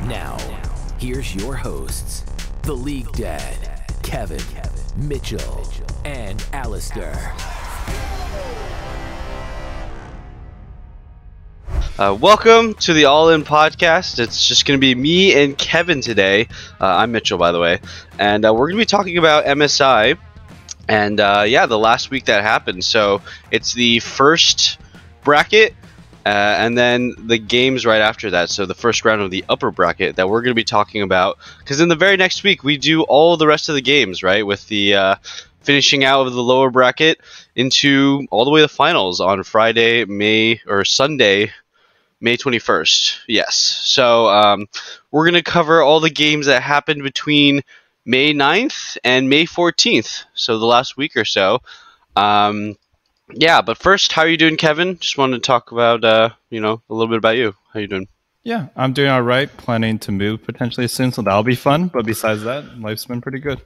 Now, here's your hosts, the League Dad, Kevin, Mitchell, and Alistair. Welcome to the All In Podcast. It's just going to be me and Kevin today. I'm Mitchell, by the way. And we're going to be talking about MSI and, the last week that happened. So it's the first bracket and then the games right after that. So the first round of the upper bracket that we're going to be talking about. Because in the very next week, we do all the rest of the games, right? With the finishing out of the lower bracket into all the way to the finals on Sunday, May 21st. Yes. So we're going to cover all the games that happened between May 9th and May 14th. So the last week or so. But first, how are you doing, Kevin? Just wanted to talk about, a little bit about you. How you doing? Yeah, I'm doing all right. Planning to move potentially soon, so that'll be fun. But besides that, life's been pretty good.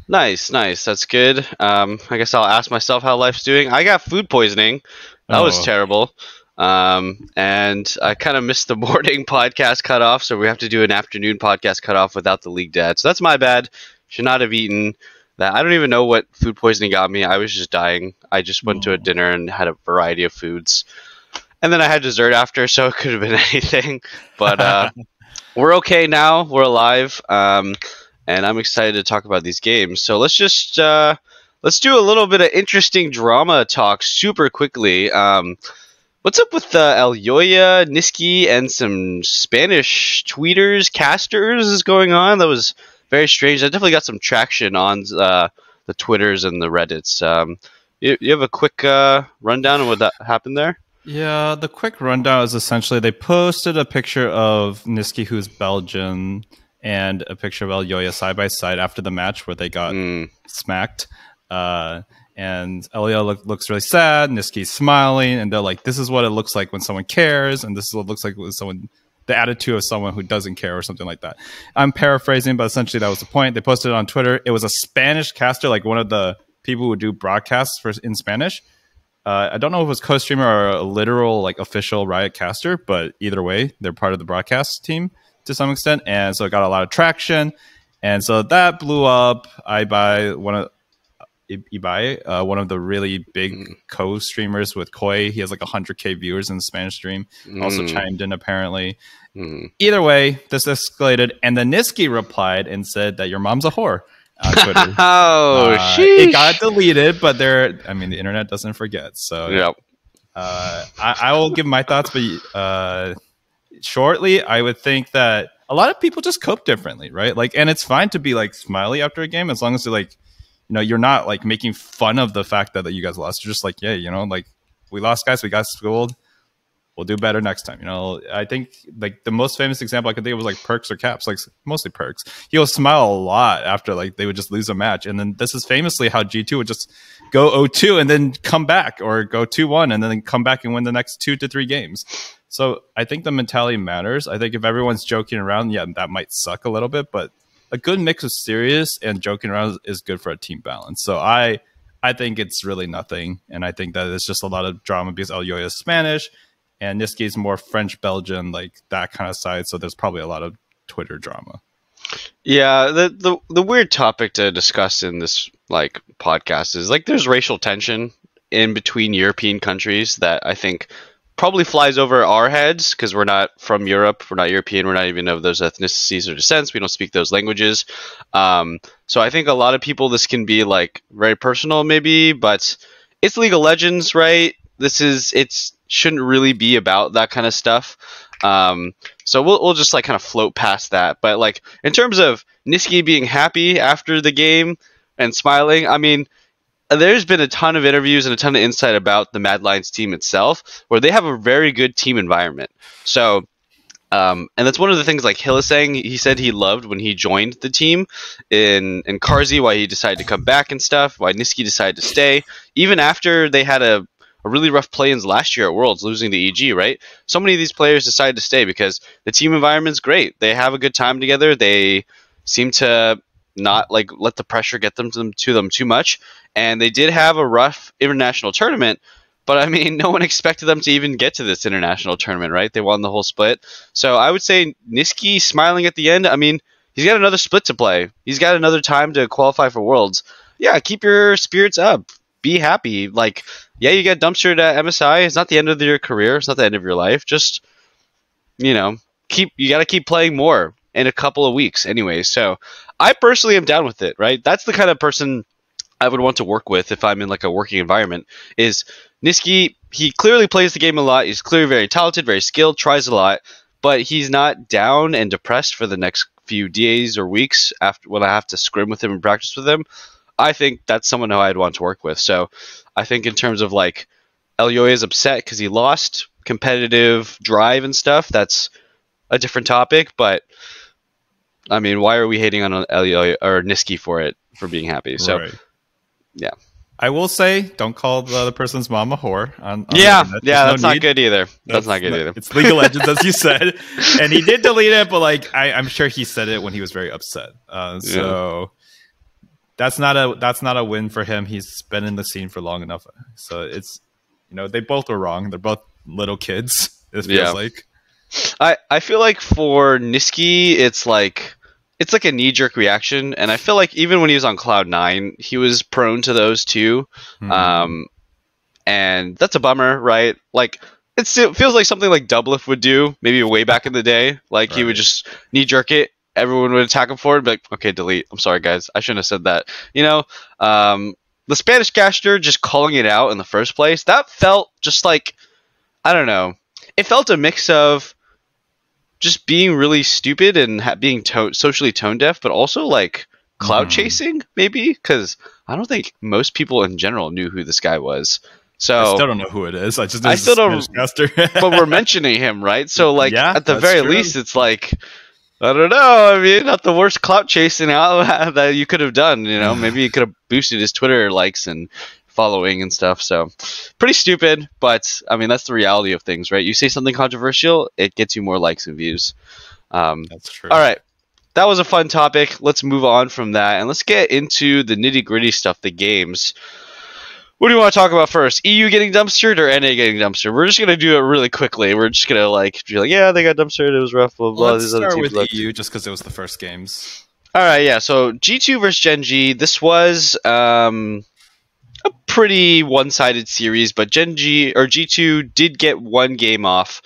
Nice. That's good. I guess I'll ask myself how life's doing. I got food poisoning. That was terrible. And I kind of missed the morning podcast cutoff, so we have to do an afternoon podcast cutoff without the League Dad. So that's my bad. Should not have eaten that. I don't even know what food poisoning got me. I was just dying. I just went to a dinner and had a variety of foods. And then I had dessert after, so it could have been anything. But we're okay now. We're alive. And I'm excited to talk about these games. So let's just let's do a little bit of interesting drama talk super quickly. What's up with El Yoya, Niski, and some Spanish tweeters, casters is going on? That was very strange. I definitely got some traction on the Twitters and the Reddits. You have a quick rundown of what that happened there? Yeah, the quick rundown is essentially they posted a picture of Niski, who's Belgian, and a picture of El Yoya side by side after the match where they got smacked. And Elio looks really sad. Niski's smiling, and they're like, "This is what it looks like when someone cares, and this is what it looks like when the attitude of someone who doesn't care," or something like that. I'm paraphrasing, but essentially that was the point. They posted it on Twitter. It was a Spanish caster, like one of the people who do broadcasts in Spanish. I don't know if it was co-streamer or a literal official Riot caster, but either way, they're part of the broadcast team to some extent, and so it got a lot of traction, and so that blew up. Ibai, one of the really big co-streamers with Koi. He has 100K viewers in the Spanish stream. Also chimed in, apparently. Either way, this escalated. And then Niski replied and said that your mom's a whore on Twitter. It got deleted, but the internet doesn't forget. So yep. I will give my thoughts, but shortly, I would think that a lot of people just cope differently, right? And it's fine to be smiley after a game as long as you're you're not making fun of the fact that you guys lost. You're just we lost, guys. We got schooled. We'll do better next time. I think the most famous example I could think of was Perks or Caps, mostly Perks. He'll smile a lot after they would just lose a match. And then this is famously how G2 would just go 0-2 and then come back, or go 2-1 and then come back and win the next 2 to 3 games. So I think the mentality matters. I think if everyone's joking around, yeah, that might suck a little bit, but a good mix of serious and joking around is good for a team balance. So I think it's really nothing. And I think that it's just a lot of drama because El Yoya is Spanish and Niski is more French-Belgian, that kind of side. So there's probably a lot of Twitter drama. Yeah, the weird topic to discuss in this podcast is there's racial tension in between European countries that I think probably flies over our heads because we're not from Europe, we're not European, we're not even of those ethnicities or descents, we don't speak those languages. So I think a lot of people, this can be very personal maybe, but it's League of Legends, right? It shouldn't really be about that kind of stuff. So we'll just kind of float past that. But in terms of Niski being happy after the game and smiling, there's been a ton of interviews and a ton of insight about the Mad Lions team itself, where they have a very good team environment. So, and that's one of the things Hill is saying. He said he loved when he joined the team in Carzzy, why he decided to come back and stuff, why Niski decided to stay, even after they had a really rough play-ins last year at Worlds, losing to EG, right? So many of these players decided to stay because the team environment's great. They have a good time together. They seem to not let the pressure get to them too much. And they did have a rough international tournament, But I mean, no one expected them to even get to this international tournament, right? They won the whole split. So I would say Niski smiling at the end. I mean, he's got another split to play. He's got another time to qualify for Worlds. Yeah, keep your spirits up. Be happy. Like, yeah, you get dumpstered at MSI. It's not the end of your career. It's not the end of your life. Just, you know, you got to keep playing more in a couple of weeks anyway. So I personally am down with it, right? That's the kind of person I would want to work with if I'm in like a working environment. Is Niski, he clearly plays the game a lot. He's clearly very talented, very skilled, tries a lot, but he's not down and depressed for the next few days or weeks after when I have to scrim with him and practice with him. I think that's someone who I'd want to work with. So I think in terms of like Elioy is upset because he lost competitive drive and stuff, that's a different topic. But I mean, why are we hating on Elioy or Niski for being happy? So Right. yeah. I will say, don't call the other person's mom a whore. On Yeah, the internet. that's no not need. good either. That's not good either. It's League of Legends, as you said, and he did delete it, but like I'm sure he said it when he was very upset. So that's not a win for him. He's been in the scene for long enough. So it's, they both were wrong. They're both little kids. It feels like. I feel like for Niski, it's like a knee-jerk reaction, and I feel like even when he was on Cloud9, he was prone to those too. And that's a bummer, right? Like, it feels like something like Doublelift would do, maybe way back in the day. Like, he would just knee-jerk it, everyone would attack him for it, and be like, okay, delete. I'm sorry, guys. I shouldn't have said that. The Spanish caster just calling it out in the first place, that felt just like, I don't know. It felt a mix of just being really stupid and being socially tone deaf, but also like cloud chasing, maybe, because I don't think most people in general knew who this guy was. So I still don't know who it is. I still don't. But we're mentioning him, right? So like, at the very least, it's like, I don't know. I mean, not the worst clout chasing out that you could have done. Maybe you could have boosted his Twitter likes and following and stuff. So pretty stupid, but I mean, that's the reality of things, right? You say something controversial, it gets you more likes and views. That's true. All right, that was a fun topic. Let's move on from that and let's get into the nitty gritty stuff, the games. What do you want to talk about first? EU getting dumpstered or NA getting dumpstered? We're just gonna do it really quickly. We're just gonna be like, yeah, they got dumpstered. It was rough. Blah blah. Let's start with EU just because it was the first games. All right, yeah. So G2 versus Gen G. This was a pretty one-sided series, but G2 did get one game off.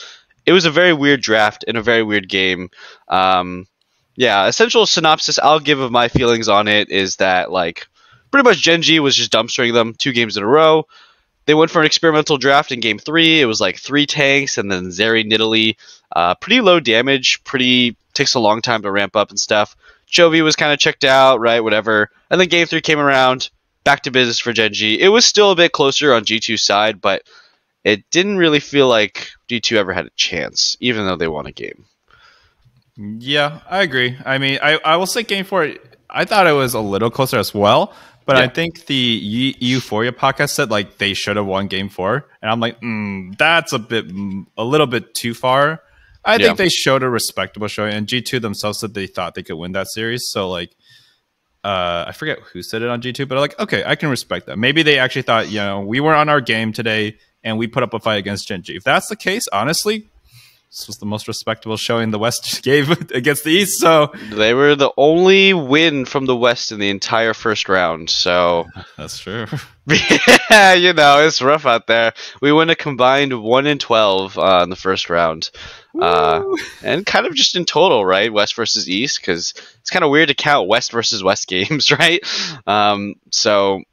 It was a very weird draft and a very weird game. Essential synopsis I'll give of my feelings on it is that like pretty much Gen G was just dumpstering them 2 games in a row. They went for an experimental draft in game 3. It was like 3 tanks and then Zeri Nidalee. Pretty low damage. Takes a long time to ramp up and stuff. Chovy was kind of checked out, right? Whatever. And then game 3 came around. Back to business for Gen G. It was still a bit closer on G2's side, but it didn't really feel like G2 ever had a chance, even though they won a game. Yeah, I agree. I mean, I will say game 4, I thought it was a little closer as well, but I think the Euphoria podcast said like they should have won game 4, and I'm like, that's a little bit too far. I think they showed a respectable showing, and G2 themselves said they thought they could win that series, so like, I forget who said it on G2, but like, okay, I can respect that. Maybe they actually thought, we were on our game today and we put up a fight against Gen G. If that's the case, honestly, this was the most respectable showing the West gave against the East. So they were the only win from the West in the entire first round. So that's true. Yeah, it's rough out there. We went a combined 1-12 in the first round. And kind of just in total, right? West versus East, because it's kind of weird to count West versus West games, right? So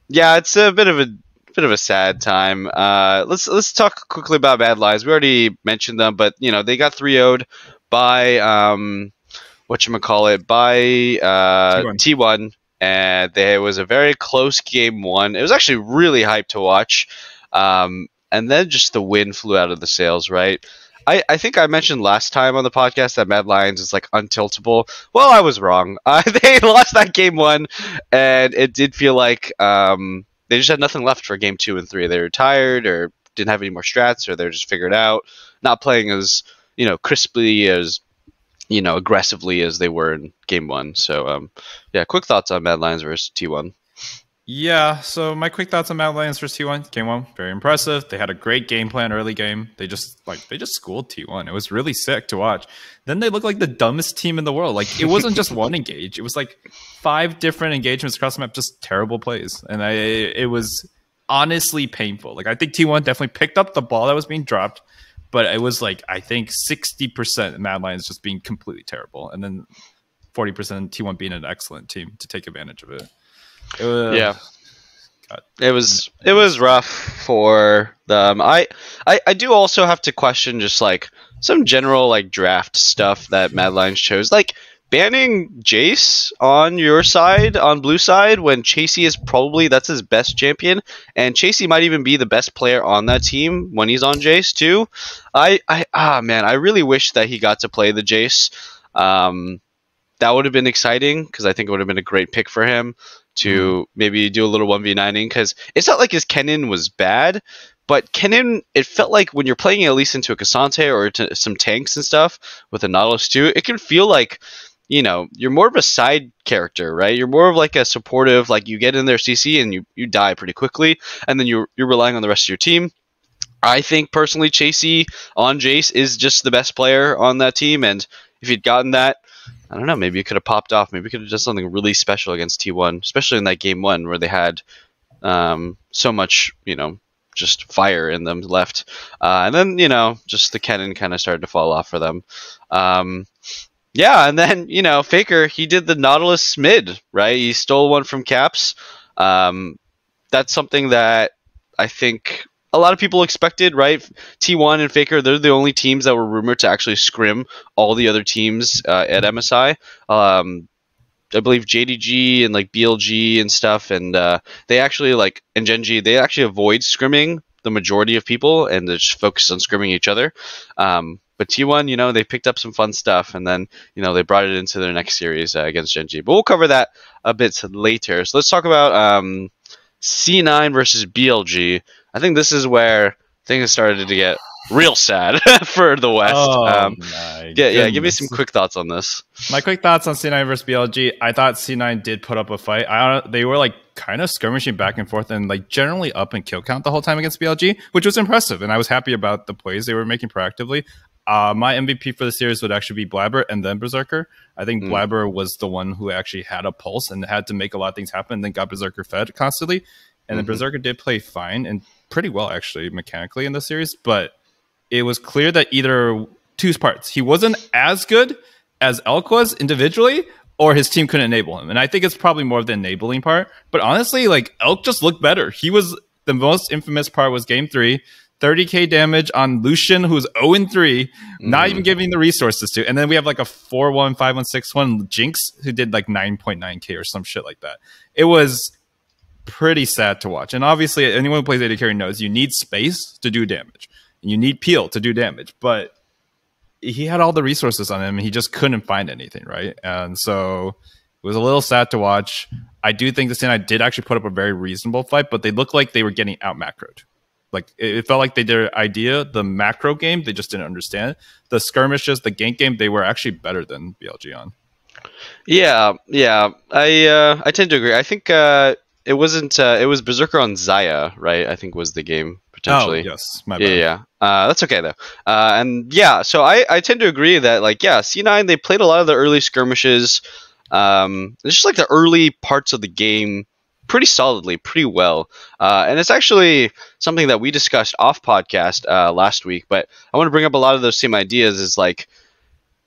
yeah, it's a bit of a sad time. Let's talk quickly about Mad Lions. We already mentioned them, but they got 3-0'd by T1, and there was a very close game 1. It was actually really hyped to watch, and then just the wind flew out of the sails, right? I think I mentioned last time on the podcast that Mad Lions is like untiltable. Well, I was wrong. They lost that game 1, and it did feel like they just had nothing left for game 2 and 3. They were tired or didn't have any more strats, or they're just figured out, not playing as crisply as aggressively as they were in game 1. So quick thoughts on Mad Lions versus T1. Yeah, so my quick thoughts on Mad Lions versus T1. Game one, very impressive. They had a great game plan early game. They just schooled T1. It was really sick to watch. Then they looked like the dumbest team in the world. Like it wasn't just one engage. It was like 5 different engagements across the map, just terrible plays. And it was honestly painful. Like I think T1 definitely picked up the ball that was being dropped, but it was like I think 60% Mad Lions just being completely terrible. And then 40% T1 being an excellent team to take advantage of it. Yeah. God. It was rough for them. I do also have to question just like some general like draft stuff that Mad Lions chose. Like banning Jace on your side, on blue side, when Chasey is probably that's his best champion, and Chasey might even be the best player on that team when he's on Jace too. Man, I really wish that he got to play the Jace. That would have been exciting because I think it would have been a great pick for him to maybe do a little 1v9ing, because it's not like his Kennen was bad, but Kennen, it felt like when you're playing at least into a Cassante or to some tanks and stuff with a Nautilus too, it can feel like, you know, you're more of a side character, right? You're more of like a supportive, like you get in their CC and you die pretty quickly, and then you're relying on the rest of your team. I think personally Chasey on Jace is just the best player on that team, and if he'd gotten that, I don't know, maybe it could have popped off. Maybe it could have done something really special against T1, especially in that game one where they had so much, you know, just fire in them left. And then, you know, just the Kennen kind of started to fall off for them. Yeah, and then, you know, Faker, he did the Nautilus mid, right? He stole one from Caps. That's something that I think a lot of people expected, right? T1 and Faker, they're the only teams that were rumored to actually scrim all the other teams at MSI. I believe JDG and like BLG and stuff, and they actually like, and Genji, they actually avoid scrimming the majority of people and they just focus on scrimming each other. But T1, you know, they picked up some fun stuff, and then, you know, they brought it into their next series against Genji. But we'll cover that a bit later. So let's talk about C9 versus BLG. I think this is where things started to get real sad for the West. Oh, give me some quick thoughts on this. My quick thoughts on C9 versus BLG. I thought C9 did put up a fight. They were like kind of skirmishing back and forth and like generally up in kill count the whole time against BLG, which was impressive. And I was happy about the plays they were making proactively. My MVP for the series would actually be Blabber and then Berserker. I think Blabber was the one who actually had a pulse and had to make a lot of things happen, and then got Berserker fed constantly. And then Berserker did play fine and pretty well, actually, mechanically in the series. But it was clear that either two parts. He wasn't as good as Elk was individually, or his team couldn't enable him. And I think it's probably more of the enabling part. But honestly, like Elk just looked better. He was the most infamous part was game 3. 30k damage on Lucian, who's 0-3, not even giving the resources to. And then we have like a 4-1, 5-1, 6-1 Jinx, who did like 9.9k or some shit like that. It was pretty sad to watch. And obviously, anyone who plays AD carry knows you need space to do damage. And you need peel to do damage. But he had all the resources on him, and he just couldn't find anything, right? And so it was a little sad to watch. I do think the Sinai did actually put up a very reasonable fight, but they looked like they were getting out macroed. Like it felt like they did an idea, the macro game, they just didn't understand. The skirmishes, the gank game, they were actually better than BLG on. Yeah. I tend to agree. I think it wasn't. It was Berserker on Zaya, right? I think was the game potentially. Oh yes, my bad. Yeah. That's okay though. And yeah, so I tend to agree that like C9 they played a lot of the early skirmishes. It's just like the early parts of the game pretty solidly, pretty well. And it's actually something that we discussed off podcast last week, but I want to bring up a lot of those same ideas is like,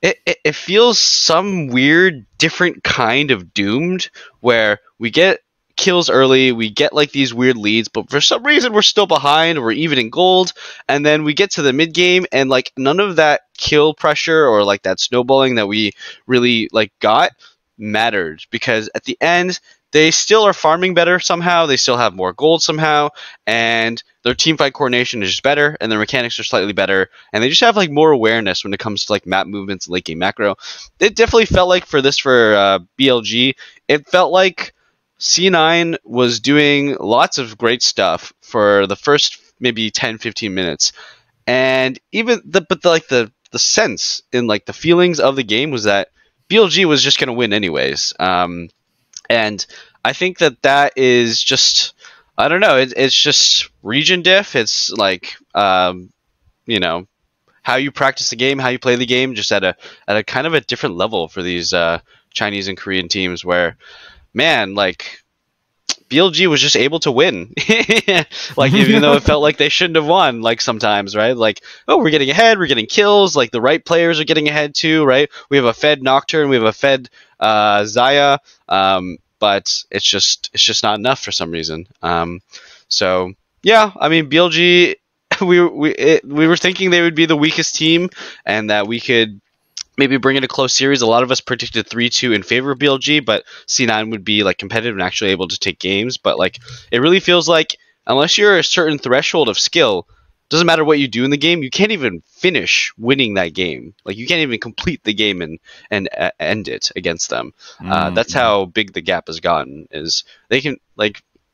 it feels some weird, different kind of doomed where we get kills early, we get like these weird leads, but for some reason we're still behind, we're even in gold, and then we get to the mid game and like none of that kill pressure or like that snowballing that we really like got mattered, because at the end they still are farming better somehow, they still have more gold somehow, and their team fight coordination is just better, and their mechanics are slightly better, and they just have like more awareness when it comes to like map movements and late game macro. It definitely felt like for BLG, it felt like C9 was doing lots of great stuff for the first maybe 10-15 minutes, and even the sense in like the feelings of the game was that BLG was just going to win anyways. And I think that is just, I don't know. It's just region diff. It's like, you know, how you practice the game, how you play the game, just at a kind of a different level for these Chinese and Korean teams. Where, man, like BLG was just able to win. Like, even though it felt like they shouldn't have won, like sometimes, right? Like, oh, we're getting ahead, we're getting kills, like the right players are getting ahead too, right? We have a fed Nocturne, we have a fed Zaya, but it's just not enough for some reason. So yeah, I mean BLG, we were thinking they would be the weakest team and that we could maybe bring in a close series. A lot of us predicted 3-2 in favor of BLG, but C9 would be like competitive and actually able to take games. But like, it really feels like unless you're a certain threshold of skill, doesn't matter what you do in the game, you can't even finish winning that game. Like, you can't even complete the game and end it against them. That's how big the gap has gotten. Is they can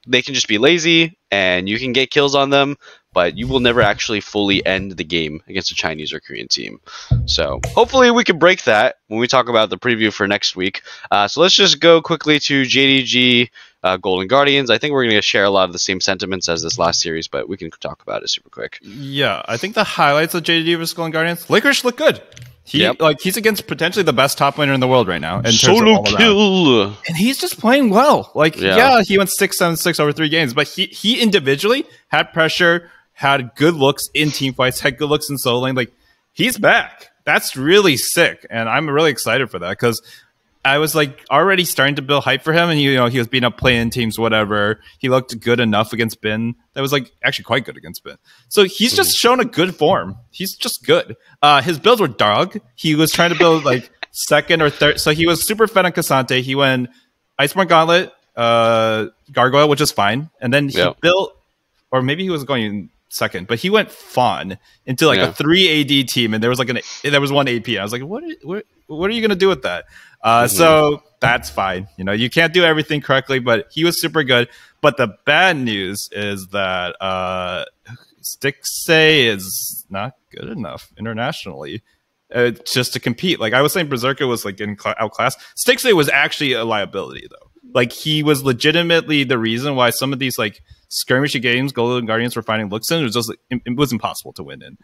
just be lazy and you can get kills on them, but you will never actually fully end the game against a Chinese or Korean team. So hopefully we can break that when we talk about the preview for next week. So let's just go quickly to JDG Golden Guardians. I think we're going to share a lot of the same sentiments as this last series, but we can talk about it super quick. Yeah, I think the highlights of JDG versus Golden Guardians, Licorice look good. He's against potentially the best top laner in the world right now. In Solo kill, and he's just playing well. Like, yeah, he went 6-7-6 over 3 games, but he individually had pressure, had good looks in team fights, had good looks in solo lane. Like, he's back. That's really sick, and I'm really excited for that because I was like already starting to build hype for him, and he was beating up play-in teams, whatever. He looked good enough against Bin. That was like actually quite good against Bin. So he's just shown a good form. He's just good. His builds were dog. He was trying to build like second or third. So he was super fed on Cassante. He went Iceborne Gauntlet, Gargoyle, which is fine, and then he built, or maybe he was going second, but he went Fawn into like a 3 AD team, and there was like there was 1 AP. I was like, what are you gonna do with that? So that's fine. You can't do everything correctly, but he was super good. But the bad news is that Stixay is not good enough internationally just to compete. Like I was saying, Berserker was like getting outclassed. Stixay was actually a liability though. Like he was legitimately the reason why some of these like skirmishy games Golden Guardians were finding looks in. It was just it was impossible to win in.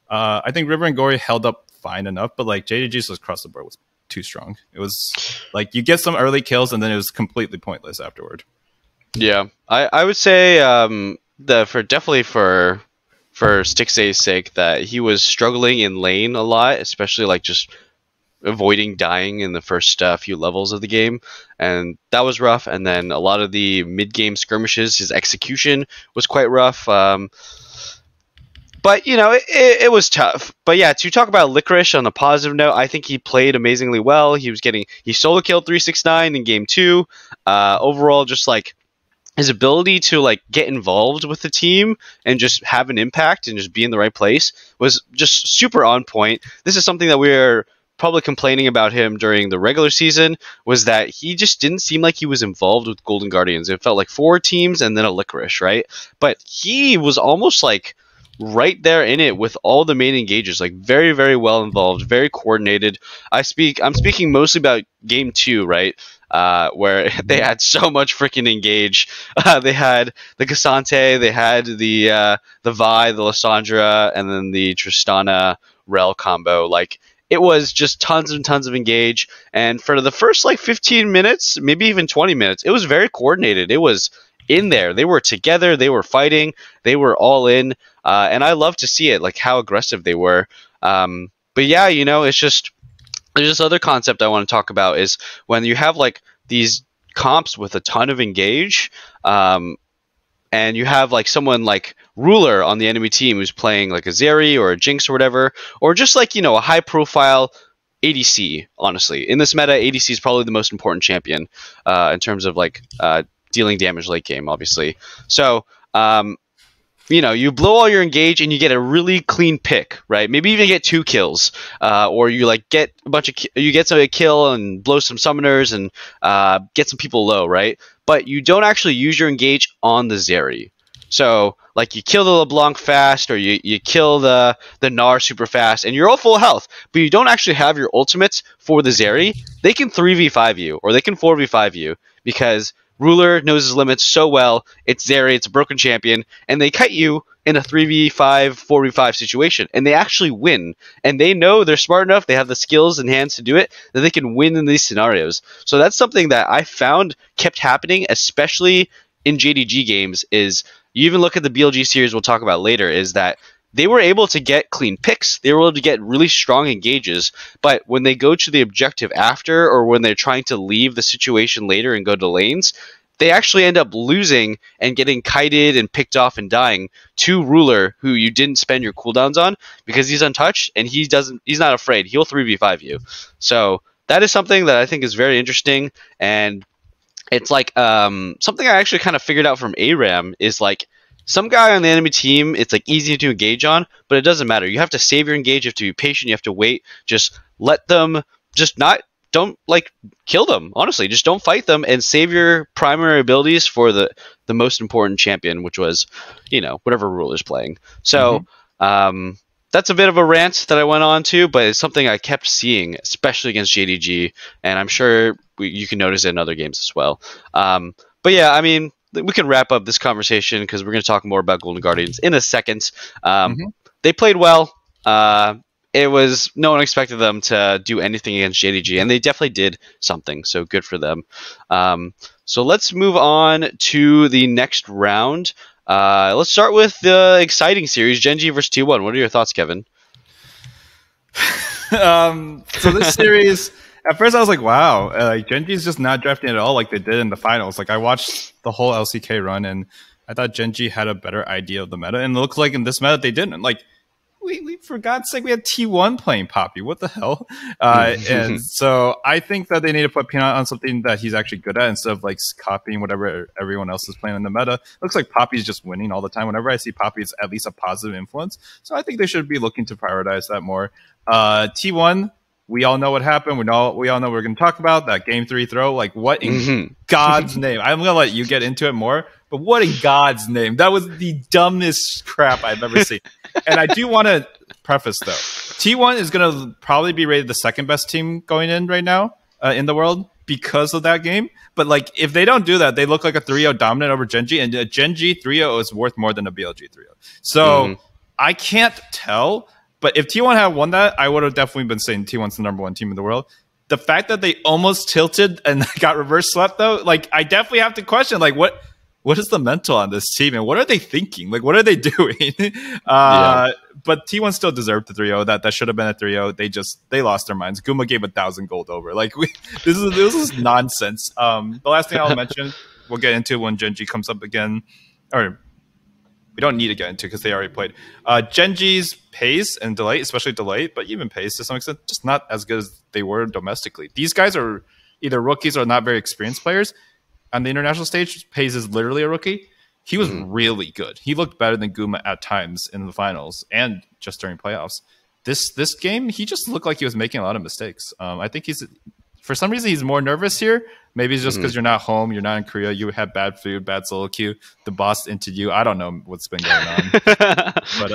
I think River and Gory held up fine enough, but like JDG's was across the board was too strong. It was like you get some early kills and then it was completely pointless afterward. Yeah, I would say definitely for Stixay's sake that he was struggling in lane a lot, especially like just avoiding dying in the first few levels of the game, and that was rough. And then a lot of the mid-game skirmishes, his execution was quite rough. But it was tough. But yeah, to talk about Licorice on a positive note, I think he played amazingly well. He solo killed 369 in game 2. Overall, just like his ability to like get involved with the team and just have an impact and just be in the right place was just super on point. This is something that we're probably complaining about him during the regular season, was that he just didn't seem like he was involved with Golden Guardians. It felt like 4 teams and then a Licorice, right? But he was almost like right there in it with all the main engagers, like very, very well involved, very coordinated. I'm speaking mostly about game 2, right? Where they had so much freaking engage. They had the Cassante, they had the Vi, the Lysandra, and then the Tristana Rel combo. Like, it was just tons and tons of engage. And for the first like 15 minutes, maybe even 20 minutes, it was very coordinated. It was in there. They were together. They were fighting. They were all in. And I love to see it, like how aggressive they were. But yeah, it's just, there's this other concept I want to talk about is when you have like these comps with a ton of engage, and you have like someone like Ruler on the enemy team who's playing like a Zeri or a Jinx or whatever, or just like, a high profile ADC, honestly. In this meta, ADC is probably the most important champion in terms of like dealing damage late game, obviously. So, you blow all your engage and you get a really clean pick, right? Maybe even get 2 kills, or you like get a kill and blow some summoners and get some people low, right? But you don't actually use your engage on the Zeri. So like you kill the LeBlanc fast, or you kill the Gnar super fast, and you're all full health, but you don't actually have your ultimates for the Zeri. They can 3v5 you, or they can 4v5 you, because Ruler knows his limits so well. It's Zeri, it's a broken champion, and they cut you in a 3v5, 4v5 situation, and they actually win. And they know they're smart enough, they have the skills and hands to do it, that they can win in these scenarios. So that's something that I found kept happening, especially in JDG games, is you even look at the BLG series we'll talk about later, is that they were able to get clean picks. They were able to get really strong engages. But when they go to the objective after, or when they're trying to leave the situation later and go to lanes, they actually end up losing and getting kited and picked off and dying to Ruler, who you didn't spend your cooldowns on, because he's untouched and he's not afraid. He'll 3v5 you. So that is something that I think is very interesting. And it's like something I actually kind of figured out from ARAM is like, some guy on the enemy team, it's like easy to engage on, but it doesn't matter. You have to save your engage. You have to be patient. You have to wait. Just let them, don't like kill them. Honestly, just don't fight them and save your primary abilities for the most important champion, which was, whatever Ruler's playing. So that's a bit of a rant that I went on to, but it's something I kept seeing, especially against JDG, and I'm sure you can notice it in other games as well. But yeah, I mean, we can wrap up this conversation because we're going to talk more about Golden Guardians in a second. They played well. No one expected them to do anything against JDG, and they definitely did something, so good for them. So let's move on to the next round. Let's start with the exciting series, Gen.G versus T1. What are your thoughts, Kevin? So this series, at first I was like, wow, Gen.G is just not drafting at all like they did in the finals. Like, I watched the whole LCK run, and I thought Gen.G had a better idea of the meta, and it looks like in this meta they didn't. Like, we for God's sake, we had T1 playing Poppy. What the hell? And so I think that they need to put Peanut on something that he's actually good at instead of like copying whatever everyone else is playing in the meta. Looks like Poppy's just winning all the time. Whenever I see Poppy, it's at least a positive influence. So I think they should be looking to prioritize that more. T1, we all know what happened. We all know we're going to talk about that game 3 throw. Like, what in God's name? I'm going to let you get into it more, but what in God's name? That was the dumbest crap I've ever seen. And I do want to preface, though, T1 is going to probably be rated the second best team going in right now in the world because of that game. But like, if they don't do that, they look like a 3-0 dominant over Gen.G, and a Gen.G 3-0 is worth more than a BLG 3-0. So I can't tell. But if T1 had won that, I would have definitely been saying T1's the number 1 team in the world. The fact that they almost tilted and got reverse swept, though, like, I definitely have to question, like, what is the mental on this team, and what are they thinking? Like, what are they doing? But T1 still deserved the 3-0. That should have been a 3-0. They lost their minds. Guma gave 1,000 gold over. Like, this is nonsense. The last thing I'll mention, we'll get into when Gen.G comes up again, or we don't need to get into because they already played. Gen.G's pace and Delight, especially Delight, but even pace to some extent, just not as good as they were domestically. These guys are either rookies or not very experienced players. On the international stage, Pace is literally a rookie. He was really good. He looked better than Guma at times in the finals and just during playoffs. This game, he just looked like he was making a lot of mistakes. I think for some reason, he's more nervous here. Maybe it's just because you're not home, you're not in Korea, you had bad food, bad solo queue, the boss into you. I don't know what's been going on. But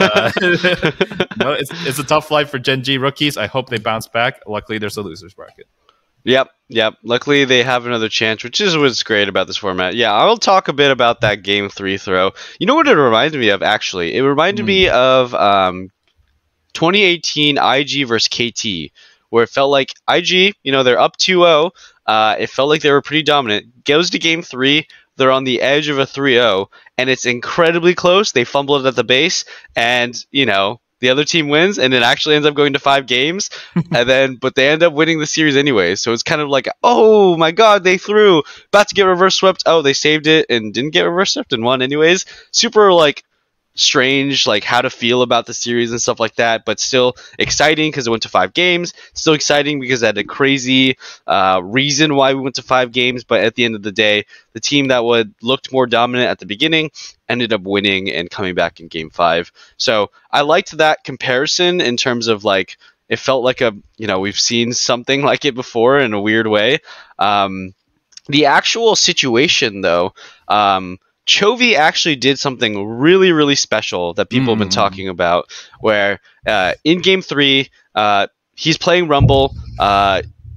no, it's a tough life for Gen.G rookies. I hope they bounce back. Luckily, there's a loser's bracket. Yep. Luckily, they have another chance, which is what's great about this format. Yeah, I'll talk a bit about that game 3 throw. You know what it reminded me of, actually? It reminded me of 2018 IG versus KT, where it felt like IG, they're up 2-0. It felt like they were pretty dominant. Goes to game 3, they're on the edge of a 3-0, and it's incredibly close. They fumbled it at the base, and, the other team wins, and it actually ends up going to 5 games, but they end up winning the series anyway. So it's kind of like, oh my god, they threw, about to get reverse swept. Oh, they saved it and didn't get reverse swept and won anyways. Super strange, how to feel about the series and stuff like that, but still exciting because it went to 5 games. Still exciting because it had a crazy reason why we went to 5 games, but at the end of the day, the team that looked more dominant at the beginning ended up winning and coming back in game 5. So I liked that comparison in terms of it felt like we've seen something like it before in a weird way. The actual situation, though, Chovy actually did something really, really special that people have been talking about, where in game 3, he's playing Rumble.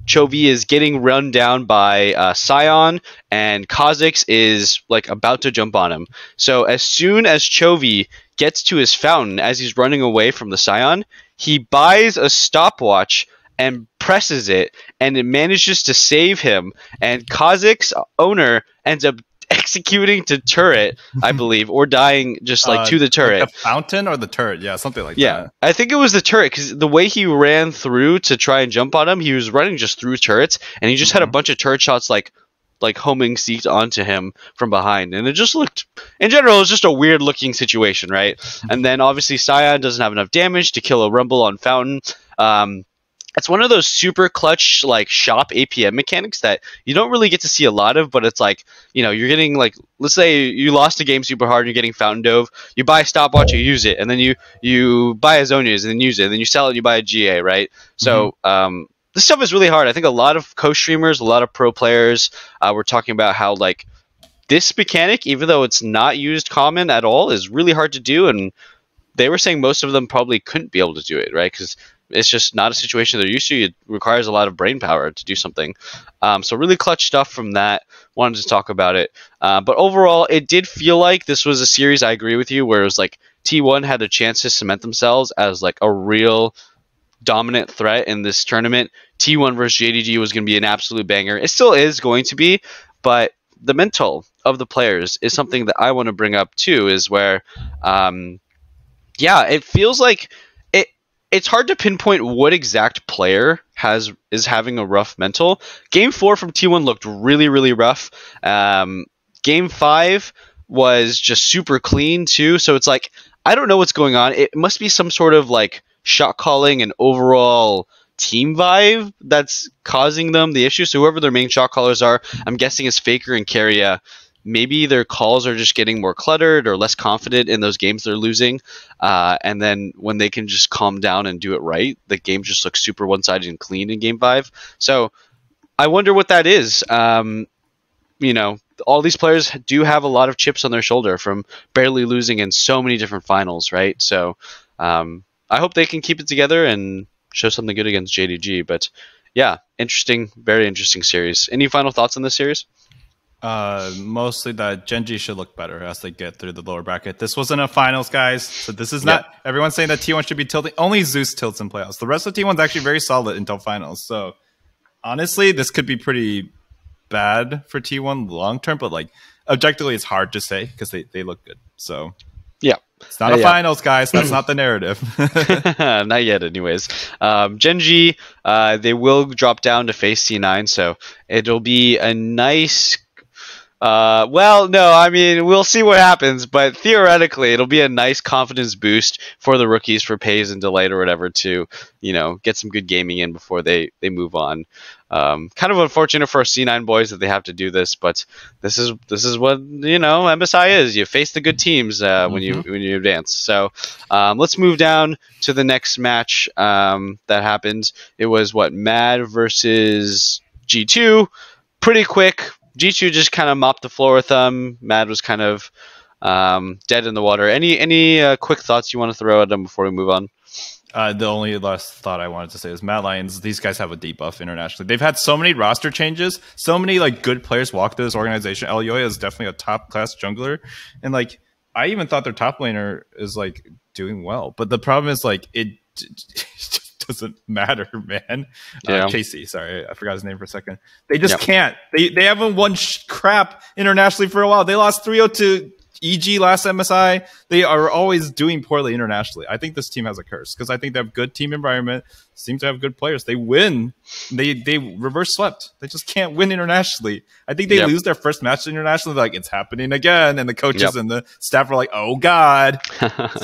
Chovy is getting run down by Scion, and Kha'Zix is like about to jump on him. So as soon as Chovy gets to his fountain, as he's running away from the Scion, he buys a stopwatch and presses it, and it manages to save him. And Kha'Zix owner ends up executing to turret, I believe, or dying just like to the turret. Like the fountain or the turret, yeah, something like Yeah, that. I think it was the turret, because the way he ran through to try and jump on him, he was running just through turrets, and he just had a bunch of turret shots like homing seeked onto him from behind, and it just looked, in general, it was just a weird looking situation, right? And then obviously Scion doesn't have enough damage to kill a Rumble on fountain. It's one of those super clutch like shop APM mechanics that you don't really get to see a lot of, but it's like, you know, you're getting like, let's say you lost a game super hard and you're getting Fountain Dove, you buy a stopwatch, you use it, and then you buy a Zhonya's and then use it, and then you sell it and you buy a GA, right? So this stuff is really hard. I think a lot of co-streamers, a lot of pro players were talking about how like this mechanic, even though it's not used common at all, is really hard to do, and they were saying most of them probably couldn't be able to do it, right? Because it's just not a situation they're used to. It requires a lot of brain power to do something. So really clutch stuff from that. Wanted to talk about it. But overall, it did feel like this was a series, I agree with you, where it was like T1 had a chance to cement themselves as like a real dominant threat in this tournament. T1 versus JDG was going to be an absolute banger. It still is going to be, but the mental of the players is something that I want to bring up too, is where, it feels like it's hard to pinpoint what exact player is having a rough mental. Game 4 from T1 looked really, really rough. Game 5 was just super clean too. So it's like, I don't know what's going on. It must be some sort of like shot calling and overall team vibe that's causing them the issue. So whoever their main shot callers are, I'm guessing is Faker and Keria. Maybe their calls are just getting more cluttered or less confident in those games they're losing. And then when they can just calm down and do it right, the game just looks super one-sided and clean in Game 5. So I wonder what that is. You know, all these players do have a lot of chips on their shoulder from barely losing in so many different finals, right? So I hope they can keep it together and show something good against JDG. But yeah, interesting, very interesting series. Any final thoughts on this series? Mostly that Genji should look better as they get through the lower bracket. This wasn't a finals, guys, so this is not everyone's saying that T1 should be tilting. Only Zeus tilts in playoffs. The rest of T1's actually very solid until finals. So honestly, this could be pretty bad for T1 long term, but like objectively it's hard to say because they look good. So yeah, it's not a finals, guys. That's not the narrative. Not yet, anyways. Genji, they will drop down to face C9, so it'll be a nice. Well, no, I mean, we'll see what happens, but theoretically, it'll be a nice confidence boost for the rookies, for Pays and Delight or whatever, to, you know, get some good gaming in before they move on. Kind of unfortunate for our C9 boys that they have to do this, but this is what, you know, MSI is. You face the good teams when you advance. So let's move down to the next match that happened. It was Mad versus G2. Pretty quick. G2 just kind of mopped the floor with them. Mad was kind of dead in the water. Any quick thoughts you want to throw at them before we move on? The only last thought I wanted to say is Mad Lions, these guys have a debuff internationally. They've had so many roster changes, so many like good players walk to this organization. Elyoya is definitely a top class jungler. And like I even thought their top laner is like doing well. But the problem is like it just doesn't matter, man. Yeah. Casey, sorry, I forgot his name for a second. They just can't. They haven't won crap internationally for a while. They lost 3-0 to EG last MSI. They are always doing poorly internationally. I think this team has a curse because I think they have good team environment, seem to have good players. They win. They reverse swept. They just can't win internationally. I think they lose their first match internationally. Like, it's happening again. And the coaches and the staff are like, oh, God.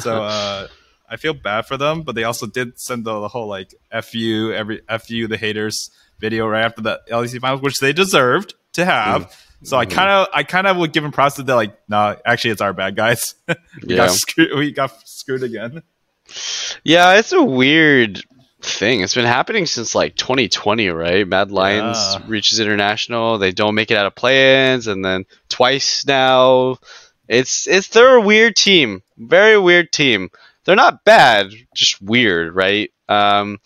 So, I feel bad for them, but they also did send the whole like F you, the haters video right after the LEC finals, which they deserved to have. So I kind of would give them props to that, like, no, actually it's our bad, guys. We got screwed again. Yeah, it's a weird thing. It's been happening since like 2020, right? Mad Lions reaches international, they don't make it out of play-ins, and then twice now. They're a weird team, very weird team. They're not bad, just weird, right? I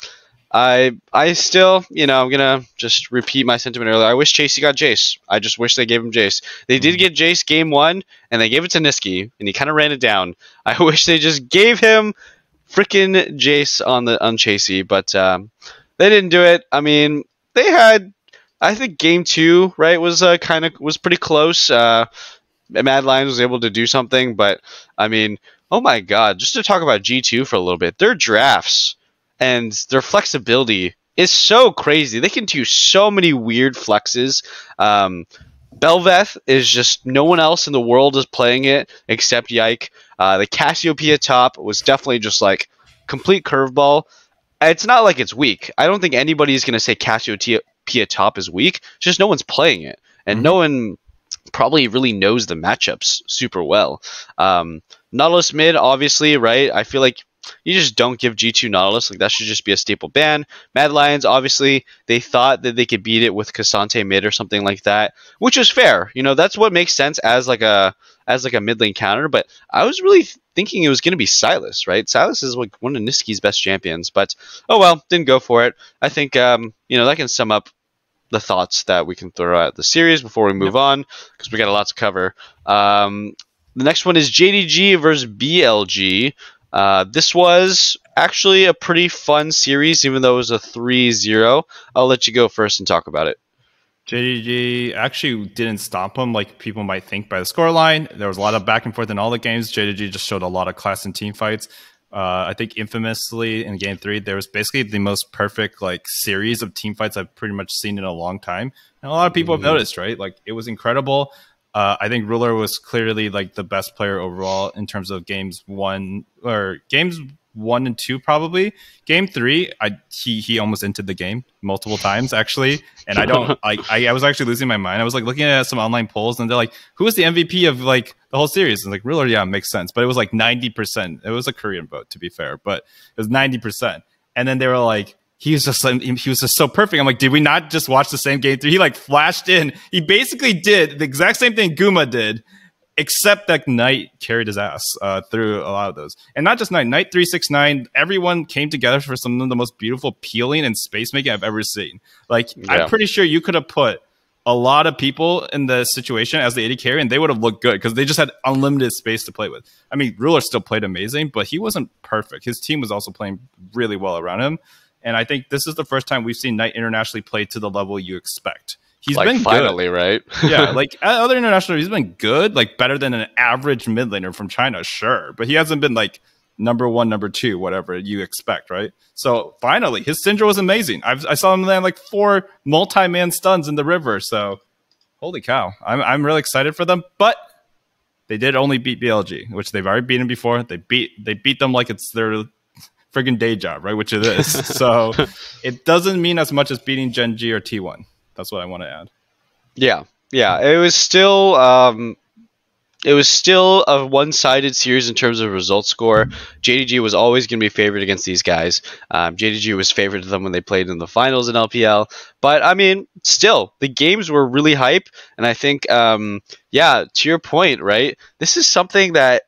I still, I'm gonna just repeat my sentiment earlier. I wish Chasey got Jace. I just wish they gave him Jace. They did get Jace game 1, and they gave it to Niski, and he kind of ran it down. I wish they just gave him freaking Jace on Chasey, but they didn't do it. I mean, they had, I think game 2, right, was pretty close. Mad Lions was able to do something, but I mean, oh my god, just to talk about G2 for a little bit, their drafts and their flexibility is so crazy. They can do so many weird flexes. Belveth is just, no one else in the world is playing it except Yike. The Cassiopeia top was definitely just like complete curveball. It's not like it's weak. I don't think anybody's going to say Cassiopeia top is weak. It's just no one's playing it. And no one probably really knows the matchups super well. Nautilus mid, obviously, right? I feel like you just don't give G2 Nautilus. Like, that should just be a staple ban. Mad Lions, obviously, they thought that they could beat it with Cassante mid or something like that, which is fair. That's what makes sense as like a mid lane counter. But I was really thinking it was going to be Silas, right? Silas is like one of Niski's best champions, but oh well, didn't go for it. I think that can sum up the thoughts that we can throw at the series before we move on, because we got a lot to cover. The next one is JDG versus BLG. This was actually a pretty fun series, even though it was a 3-0. I'll let you go first and talk about it. JDG actually didn't stop him like people might think by the scoreline. There was a lot of back and forth in all the games. JDG just showed a lot of class in team fights. I think infamously in game 3, there was basically the most perfect like series of team fights I've pretty much seen in a long time. And a lot of people have noticed, right? Like, it was incredible. I think Ruler was clearly like the best player overall in terms of games 1 and 2, probably. Game 3, he almost entered the game multiple times actually, and I was actually losing my mind. I was like looking at some online polls, and they're like, "Who is the MVP of like the whole series?" And like, Ruler, yeah, makes sense, but it was like 90%. It was a Korean vote, to be fair, but it was 90%. And then they were like, he was just so perfect. I'm like, did we not just watch the same game 3? He like flashed in. He basically did the exact same thing Guma did, except that Knight carried his ass through a lot of those. And not just Knight 369, everyone came together for some of the most beautiful peeling and space making I've ever seen. Like, I'm pretty sure you could have put a lot of people in the situation as the AD carry, and they would have looked good because they just had unlimited space to play with. I mean, Ruler still played amazing, but he wasn't perfect. His team was also playing really well around him. And I think this is the first time we've seen Knight internationally play to the level you expect. He's been finally good. Right? Yeah, like at other international, he's been good, like better than an average mid laner from China, sure. But he hasn't been like number 1, number 2, whatever you expect, right? So finally, his Syndra was amazing. I saw him land like 4 multi-man stuns in the river. So holy cow, I'm really excited for them. But they did only beat BLG, which they've already beaten before. They beat them like it's their friggin' day job, right? Which it is. So it doesn't mean as much as beating Gen G or T1. That's what I want to add. Yeah. It was still a one-sided series in terms of result score. JDG was always going to be favored against these guys. JDG was favored to them when they played in the finals in LPL. But I mean, still, the games were really hype, and I think, to your point, right? This is something that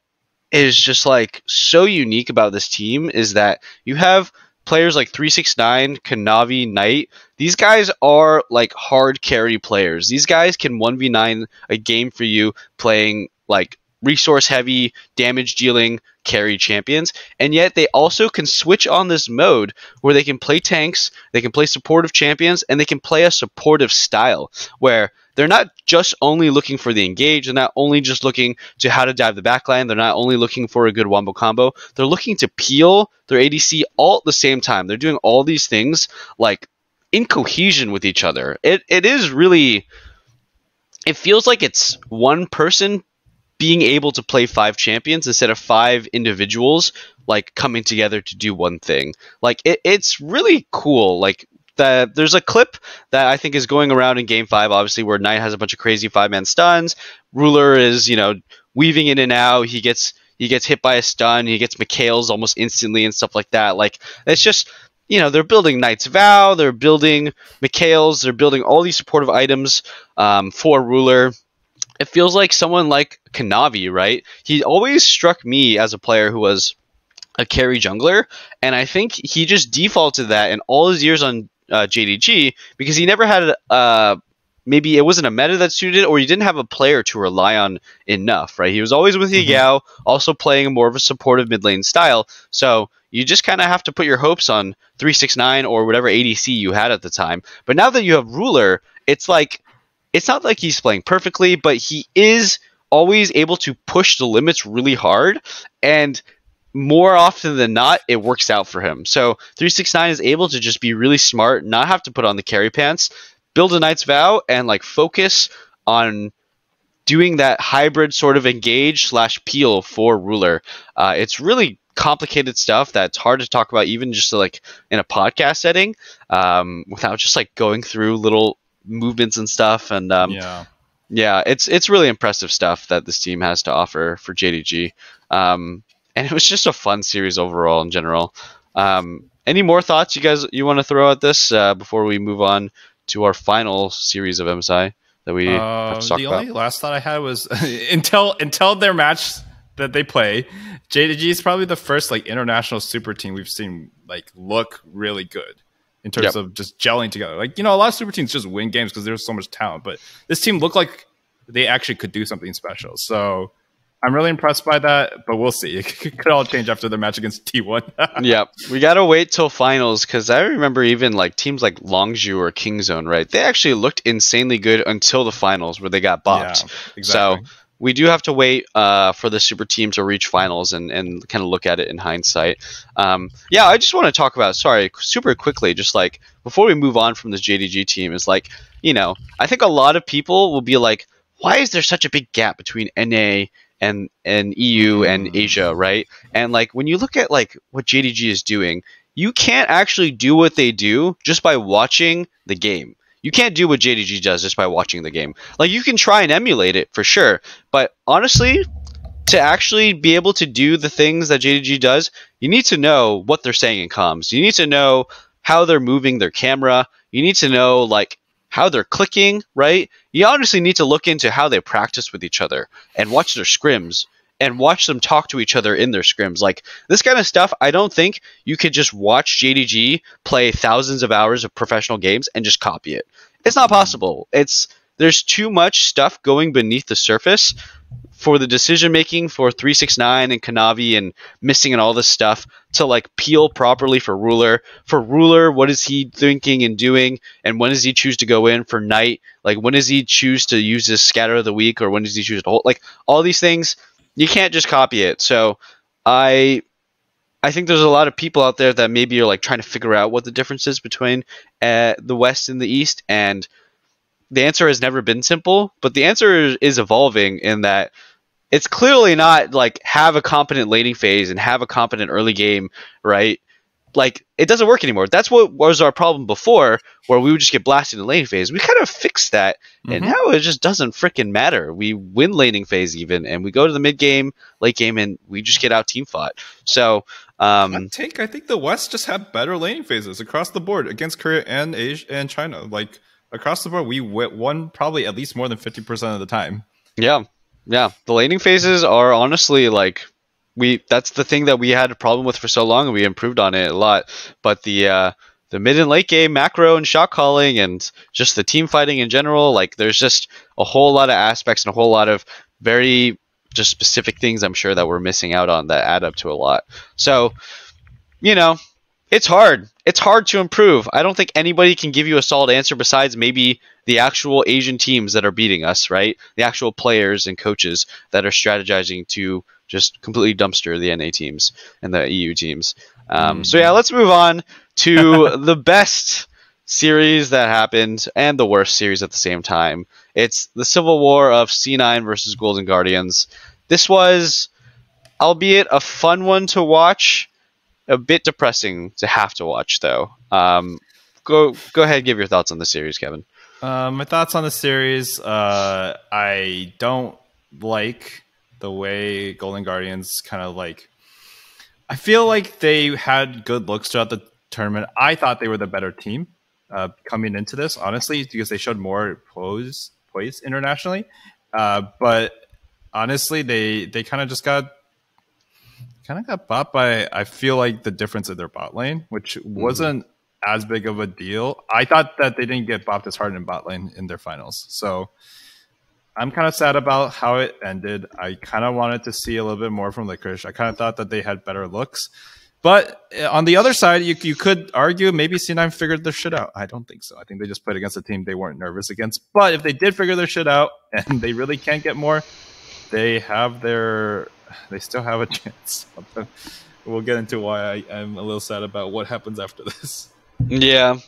is just like so unique about this team, is that you have players like 369, Kanavi, Knight. These guys are like hard carry players. These guys can 1v9 a game for you, playing like resource heavy, damage dealing carry champions, and yet they also can switch on this mode where they can play tanks, they can play supportive champions, and they can play a supportive style where they're not just only looking for the engage, they're not only just looking to how to dive the backline, they're not only looking for a good wombo combo, they're looking to peel their ADC all at the same time. They're doing all these things like in cohesion with each other. It is really, it feels like it's one person being able to play 5 champions instead of 5 individuals like coming together to do one thing. Like it's really cool. Like there's a clip that I think is going around in game 5, obviously, where Knight has a bunch of crazy 5-man stuns. Ruler is, weaving in and out. He gets hit by a stun. He gets Mikhail's almost instantly and stuff like that. Like, it's just, they're building Knight's Vow. They're building Mikhail's. They're building all these supportive items for Ruler. It feels like someone like Kanavi, right? He always struck me as a player who was a carry jungler, and I think he just defaulted that in all his years on JDG because he never had maybe it wasn't a meta that suited, or he didn't have a player to rely on enough, right? He was always with Yagao, also playing more of a supportive mid lane style, so you just kind of have to put your hopes on 369 or whatever ADC you had at the time. But now that you have Ruler, it's like it's not like he's playing perfectly, but he is always able to push the limits really hard, and more often than not, it works out for him. So 369 is able to just be really smart, not have to put on the carry pants, build a Knight's Vow, and like focus on doing that hybrid sort of engage slash peel for Ruler. It's really complicated stuff that's hard to talk about even just like in a podcast setting without just like going through little movements and stuff. And yeah, it's really impressive stuff that this team has to offer for JDG. And it was just a fun series overall in general. Any more thoughts you want to throw at this before we move on to our final series of MSI that we have to talk about? The only last thought I had was until their match that they play, JDG is probably the first like international super team we've seen like look really good in terms of just gelling together. Like, a lot of super teams just win games because there's so much talent, but this team looked like they actually could do something special. So I'm really impressed by that, but we'll see. It could all change after the match against T1. Yeah, we gotta wait till finals because I remember even like teams like Longzhu or Kingzone, right? They actually looked insanely good until the finals where they got bopped. Yeah, exactly. So we do have to wait for the super team to reach finals and kind of look at it in hindsight. Yeah, I just want to talk about, super quickly, just like before we move on from this JDG team, is like, I think a lot of people will be like, why is there such a big gap between NA and EU and Asia, right? And like when you look at like what JDG is doing, you can't actually do what they do just by watching the game. You can't do what JDG does just by watching the game. Like you can try and emulate it for sure, but honestly, to actually be able to do the things that JDG does, you need to know what they're saying in comms. You need to know how they're moving their camera. You need to know like how they're clicking, right? You honestly need to look into how they practice with each other and watch their scrims and watch them talk to each other in their scrims. Like this kind of stuff, I don't think you could just watch JDG play thousands of hours of professional games and just copy it. It's not possible. There's too much stuff going beneath the surface for the decision making for 369 and Kanavi and missing and all this stuff to like peel properly for Ruler. For Ruler, what is he thinking and doing, and when does he choose to go in for Knight? Like when does he choose to use his scatter of the week, or when does he choose to hold? Like all these things, you can't just copy it. So I think there's a lot of people out there that maybe are like trying to figure out what the difference is between the West and the East, and the answer has never been simple, but the answer is evolving in that it's clearly not like have a competent laning phase and have a competent early game, right? Like it doesn't work anymore. That's what was our problem before, where we would just get blasted in laning phase. We kind of fixed that, and now it just doesn't freaking matter. We win laning phase even, and we go to the mid game, late game, and we just get out team fought. So I think the West just had better laning phases across the board against Korea and Asia and China. Like across the board, we won probably at least more than 50% of the time. Yeah. The laning phases are honestly like that's the thing that we had a problem with for so long, and we improved on it a lot. But the mid and late game macro and shot calling and just the team fighting in general, like there's just a whole lot of aspects and a whole lot of very just specific things I'm sure that we're missing out on that add up to a lot. So, it's hard. It's hard to improve. I don't think anybody can give you a solid answer besides maybe the actual Asian teams that are beating us, right? The actual players and coaches that are strategizing to just completely dumpster the NA teams and the EU teams. So yeah, let's move on to the best series that happened and the worst series at the same time. It's the Civil War of C9 versus Golden Guardians. This was, albeit a fun one to watch, a bit depressing to have to watch, though. Go ahead and give your thoughts on the series, Kevin. My thoughts on the series, I don't like the way Golden Guardians kind of like... I feel like they had good looks throughout the tournament. I thought they were the better team coming into this, honestly, because they showed more poise internationally. But honestly, they kind of just got kind of got bought by, I feel like, the difference in their bot lane, which wasn't as big of a deal. I thought that they didn't get bopped as hard in bot lane in their finals. So I'm kind of sad about how it ended. I kind of wanted to see a little bit more from Licorice. I kind of thought that they had better looks. But on the other side, you could argue maybe C9 figured their shit out. I don't think so. I think they just played against a team they weren't nervous against. But if they did figure their shit out and they really can't get more, they still have a chance. We'll get into why I'm a little sad about what happens after this. Yeah.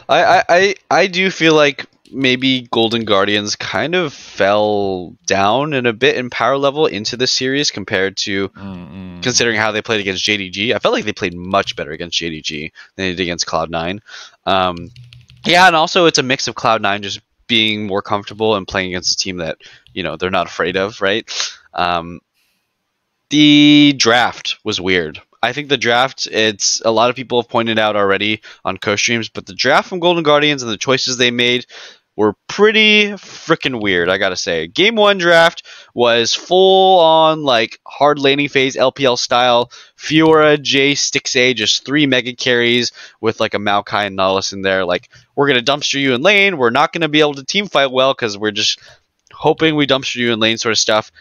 I do feel like maybe Golden Guardians kind of fell down in a bit in power level into the series compared to considering how they played against JDG. I felt like they played much better against JDG than they did against Cloud9. Yeah, and also it's a mix of Cloud9 just being more comfortable and playing against a team that, you know, they're not afraid of, right? The draft was weird. I think the draft, it's a lot of people have pointed out already on co-streams, but the draft from Golden Guardians and the choices they made were pretty freaking weird, I gotta say. Game 1 draft was full on like hard laning phase LPL style. Fiora, Jace, Stixay, just 3 mega carries with like a Maokai and Nautilus in there. Like, we're gonna dumpster you in lane. We're not gonna be able to team fight well because we're just hoping we dumpster you in lane sort of stuff.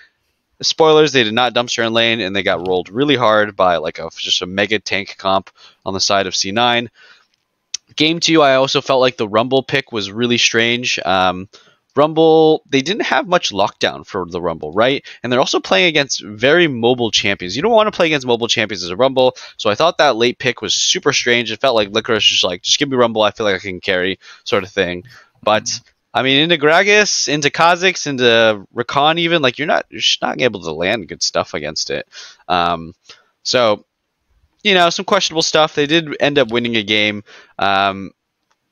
Spoilers, they did not dumpster in lane, and they got rolled really hard by like just a mega tank comp on the side of C9. Game 2, I also felt like the Rumble pick was really strange. Rumble, they didn't have much lockdown for the Rumble, right? And they're also playing against very mobile champions. You don't want to play against mobile champions as a Rumble, so I thought that late pick was super strange. It felt like Licorice was like, just give me Rumble, I feel like I can carry, sort of thing. But I mean, into Gragas, into Kha'Zix, into Rakan even, like, you're just not able to land good stuff against it. So, you know, some questionable stuff. They did end up winning a game.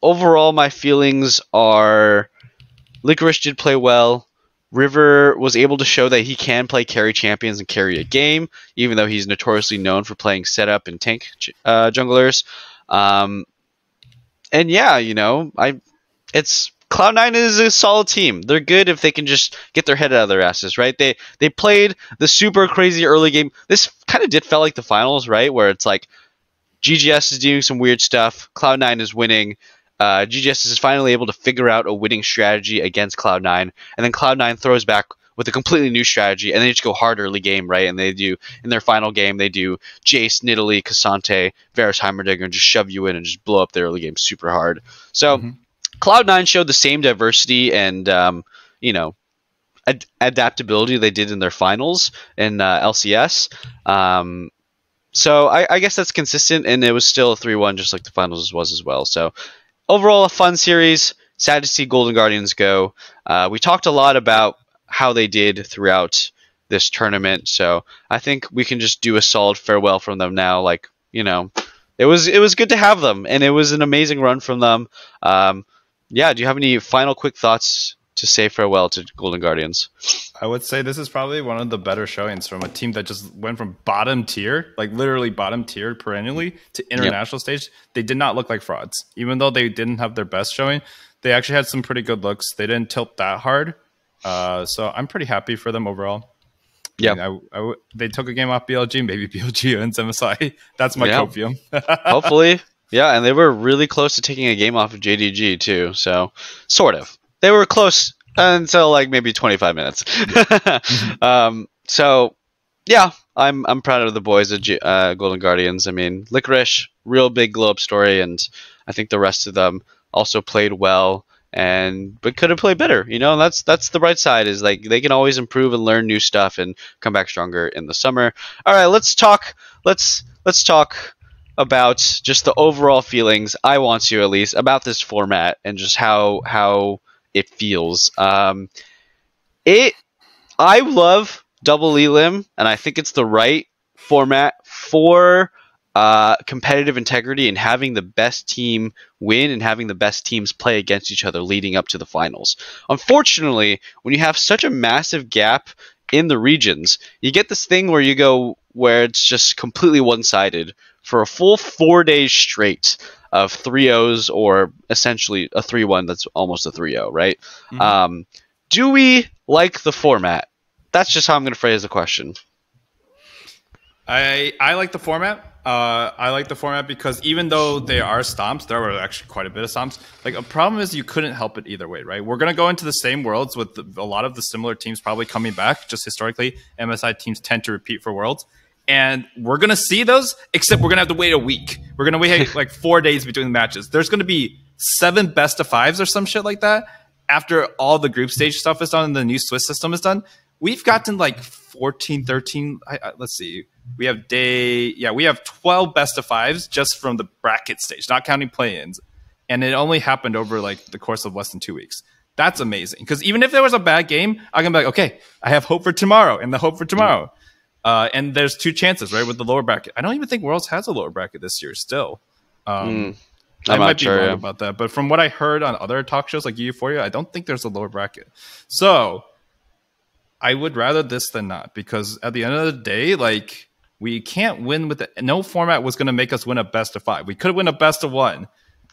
Overall, my feelings are Licorice did play well. River was able to show that he can play carry champions and carry a game, even though he's notoriously known for playing setup and tank junglers. And yeah, you know, it's Cloud9 is a solid team. They're good if they can just get their head out of their asses, right? They played the super crazy early game. This kind of did feel like the finals, right? Where it's like GGS is doing some weird stuff. Cloud9 is winning. GGS is finally able to figure out a winning strategy against Cloud9. And then Cloud9 throws back with a completely new strategy. And they just go hard early game, right? And they do, in their final game, they do Jace, Nidalee, Cassante, Varus Heimerdinger, and just shove you in and just blow up their early game super hard. So Cloud9 showed the same diversity and, you know, adaptability they did in their finals in LCS. So I guess that's consistent, and it was still a 3-1 just like the finals was as well. So overall, a fun series. Sad to see Golden Guardians go. We talked a lot about how they did throughout this tournament, so I think we can just do a solid farewell from them now. Like, you know, it was good to have them, and it was an amazing run from them. Yeah, do you have any final quick thoughts to say farewell to Golden Guardians? I would say this is probably one of the better showings from a team that just went from bottom tier, like literally bottom tier perennially, to international stage. They did not look like frauds. Even though they didn't have their best showing, they actually had some pretty good looks. They didn't tilt that hard. So I'm pretty happy for them overall. Yeah, they took a game off BLG. Maybe BLG wins MSI. That's my copium. Hopefully. Yeah, and they were really close to taking a game off of JDG too. So, sort of. They were close until like maybe 25 minutes. So, yeah, I'm proud of the boys at Golden Guardians. I mean, Licorice, real big glow up story, and I think the rest of them also played well, but could have played better. You know, that's the bright side, is like they can always improve and learn new stuff and come back stronger in the summer. All right, let's talk about just the overall feelings, I want to at least, about this format and just how it feels. I love double elim, and I think it's the right format for competitive integrity and having the best team win and having the best teams play against each other leading up to the finals. Unfortunately, when you have such a massive gap in the regions, you get this thing where it's just completely one-sided for a full 4 days straight of 3-0s, or essentially a 3-1 that's almost a 3-0, right? Do we like the format? That's just how I'm going to phrase the question. I like the format. I like the format because even though they are stomps, there were actually quite a bit of stomps. Like a problem is you couldn't help it either way, right? We're gonna go into the same worlds with a lot of the similar teams probably coming back. Just historically, MSI teams tend to repeat for worlds, and we're gonna see those. Except we're gonna have to wait a week. We're gonna wait like 4 days between the matches. There's gonna be 7 best of 5s or some shit like that after all the group stage stuff is done and the new Swiss system is done. We've gotten like 14, 13. Let's see. We have 12 best of 5s just from the bracket stage, not counting play-ins. And it only happened over like the course of less than 2 weeks. That's amazing. Because even if there was a bad game, I can be like, okay, I have hope for tomorrow and the hope for tomorrow. And there's 2 chances, right, with the lower bracket. I don't even think Worlds has a lower bracket this year still. I might be wrong about that. But from what I heard on other talk shows like Euphoria, I don't think there's a lower bracket. So I would rather this than not, because at the end of the day, like, we can't win with no format was going to make us win a best of 5. We could win a best of 1,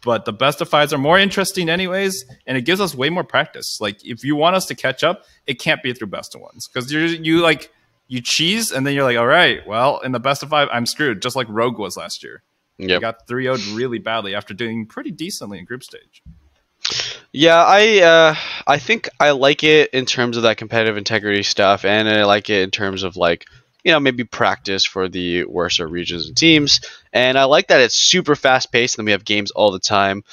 but the best of 5s are more interesting anyways, and it gives us way more practice. Like, if you want us to catch up, it can't be through best of 1s, because you cheese and then you're like, all right, well, in the best of 5, I'm screwed, just like Rogue was last year. He got 3-0'd really badly after doing pretty decently in group stage. Yeah, I think I like it in terms of that competitive integrity stuff, and I like it in terms of like, maybe practice for the worser regions and teams. And I like that it's super fast paced and we have games all the time.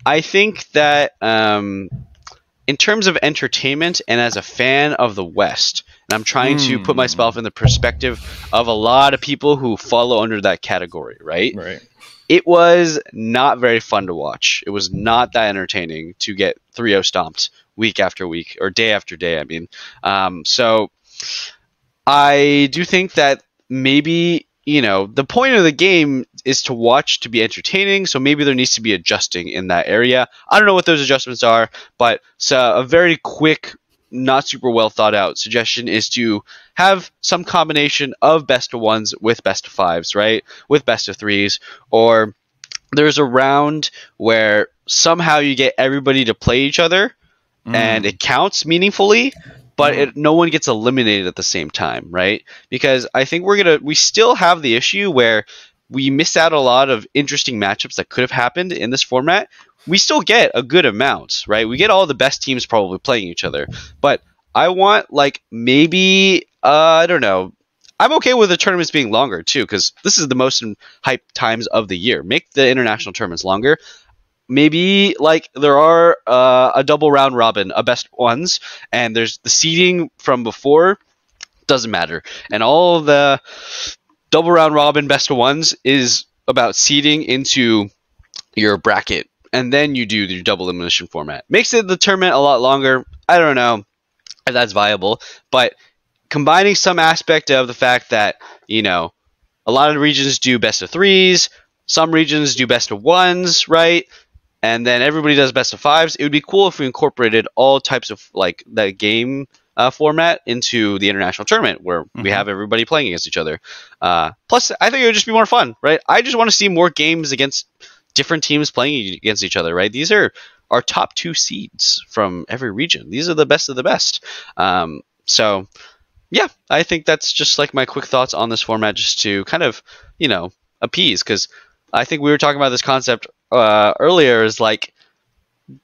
I think that in terms of entertainment and as a fan of the West, and I'm trying to put myself in the perspective of a lot of people who follow under that category, right? Right. It was not very fun to watch. It was not that entertaining to get 3-0 stomped week after week, or day after day, I mean. So I do think that maybe, the point of the game is to watch to be entertaining, so maybe there needs to be adjusting in that area. I don't know what those adjustments are, but a very quick, not super well thought out suggestion is to have some combination of best of 1s with best of 5s, right? With best of 3s, or there's a round where somehow you get everybody to play each other and it counts meaningfully, but no one gets eliminated at the same time, right? Because I think we still have the issue where we miss out a lot of interesting matchups that could have happened in this format. We still get a good amount, right? We get all the best teams probably playing each other. But I want, like, maybe, I don't know. I'm okay with the tournaments being longer, too, because this is the most hype times of the year. Make the international tournaments longer. Maybe, like, there are a double round robin, a best 1s, and there's the seeding from before. Doesn't matter. And all of the double round robin best of 1s is about seeding into your bracket. And then you do your double elimination format. Makes the tournament a lot longer. I don't know if that's viable. But combining some aspect of the fact that, a lot of regions do best of 3s. Some regions do best of 1s, right? And then everybody does best of 5s. It would be cool if we incorporated all types of, like, that game format into the international tournament where we have everybody playing against each other. Plus, I think it would just be more fun, right? I just want to see more games against different teams playing against each other, right? These are our top 2 seeds from every region. These are the best of the best. So, yeah, I think that's just like my quick thoughts on this format, just to kind of, appease, because I think we were talking about this concept earlier, is like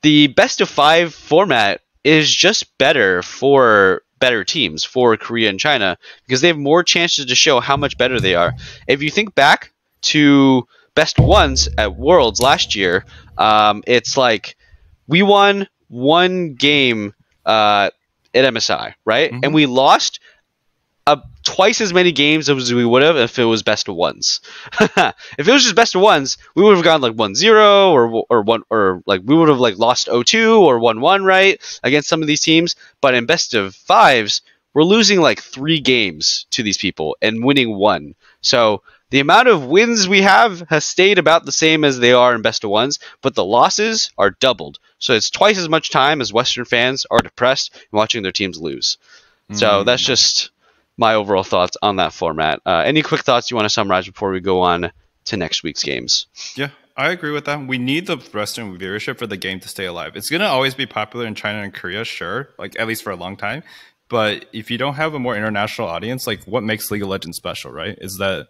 the best of 5 format is just better for better teams, for Korea and China, because they have more chances to show how much better they are. If you think back to best 1s at Worlds last year, it's like we won 1 game at MSI, right? And we lost twice as many games as we would have if it was best of 1s. If it was just best of 1s, we would have gone like 1-0 or like we would have like lost 0-2 or 1-1, right, against some of these teams. But in best of 5s, we're losing like 3 games to these people and winning 1. So the amount of wins we have has stayed about the same as they are in best of 1s, but the losses are doubled. So it's twice as much time as Western fans are depressed watching their teams lose. So that's just my overall thoughts on that format. Any quick thoughts you want to summarize before we go on to next week's games? Yeah, I agree with that. We need the Western viewership for the game to stay alive. It's going to always be popular in China and Korea, sure, like at least for a long time. But if you don't have a more international audience, like what makes League of Legends special, right? Is that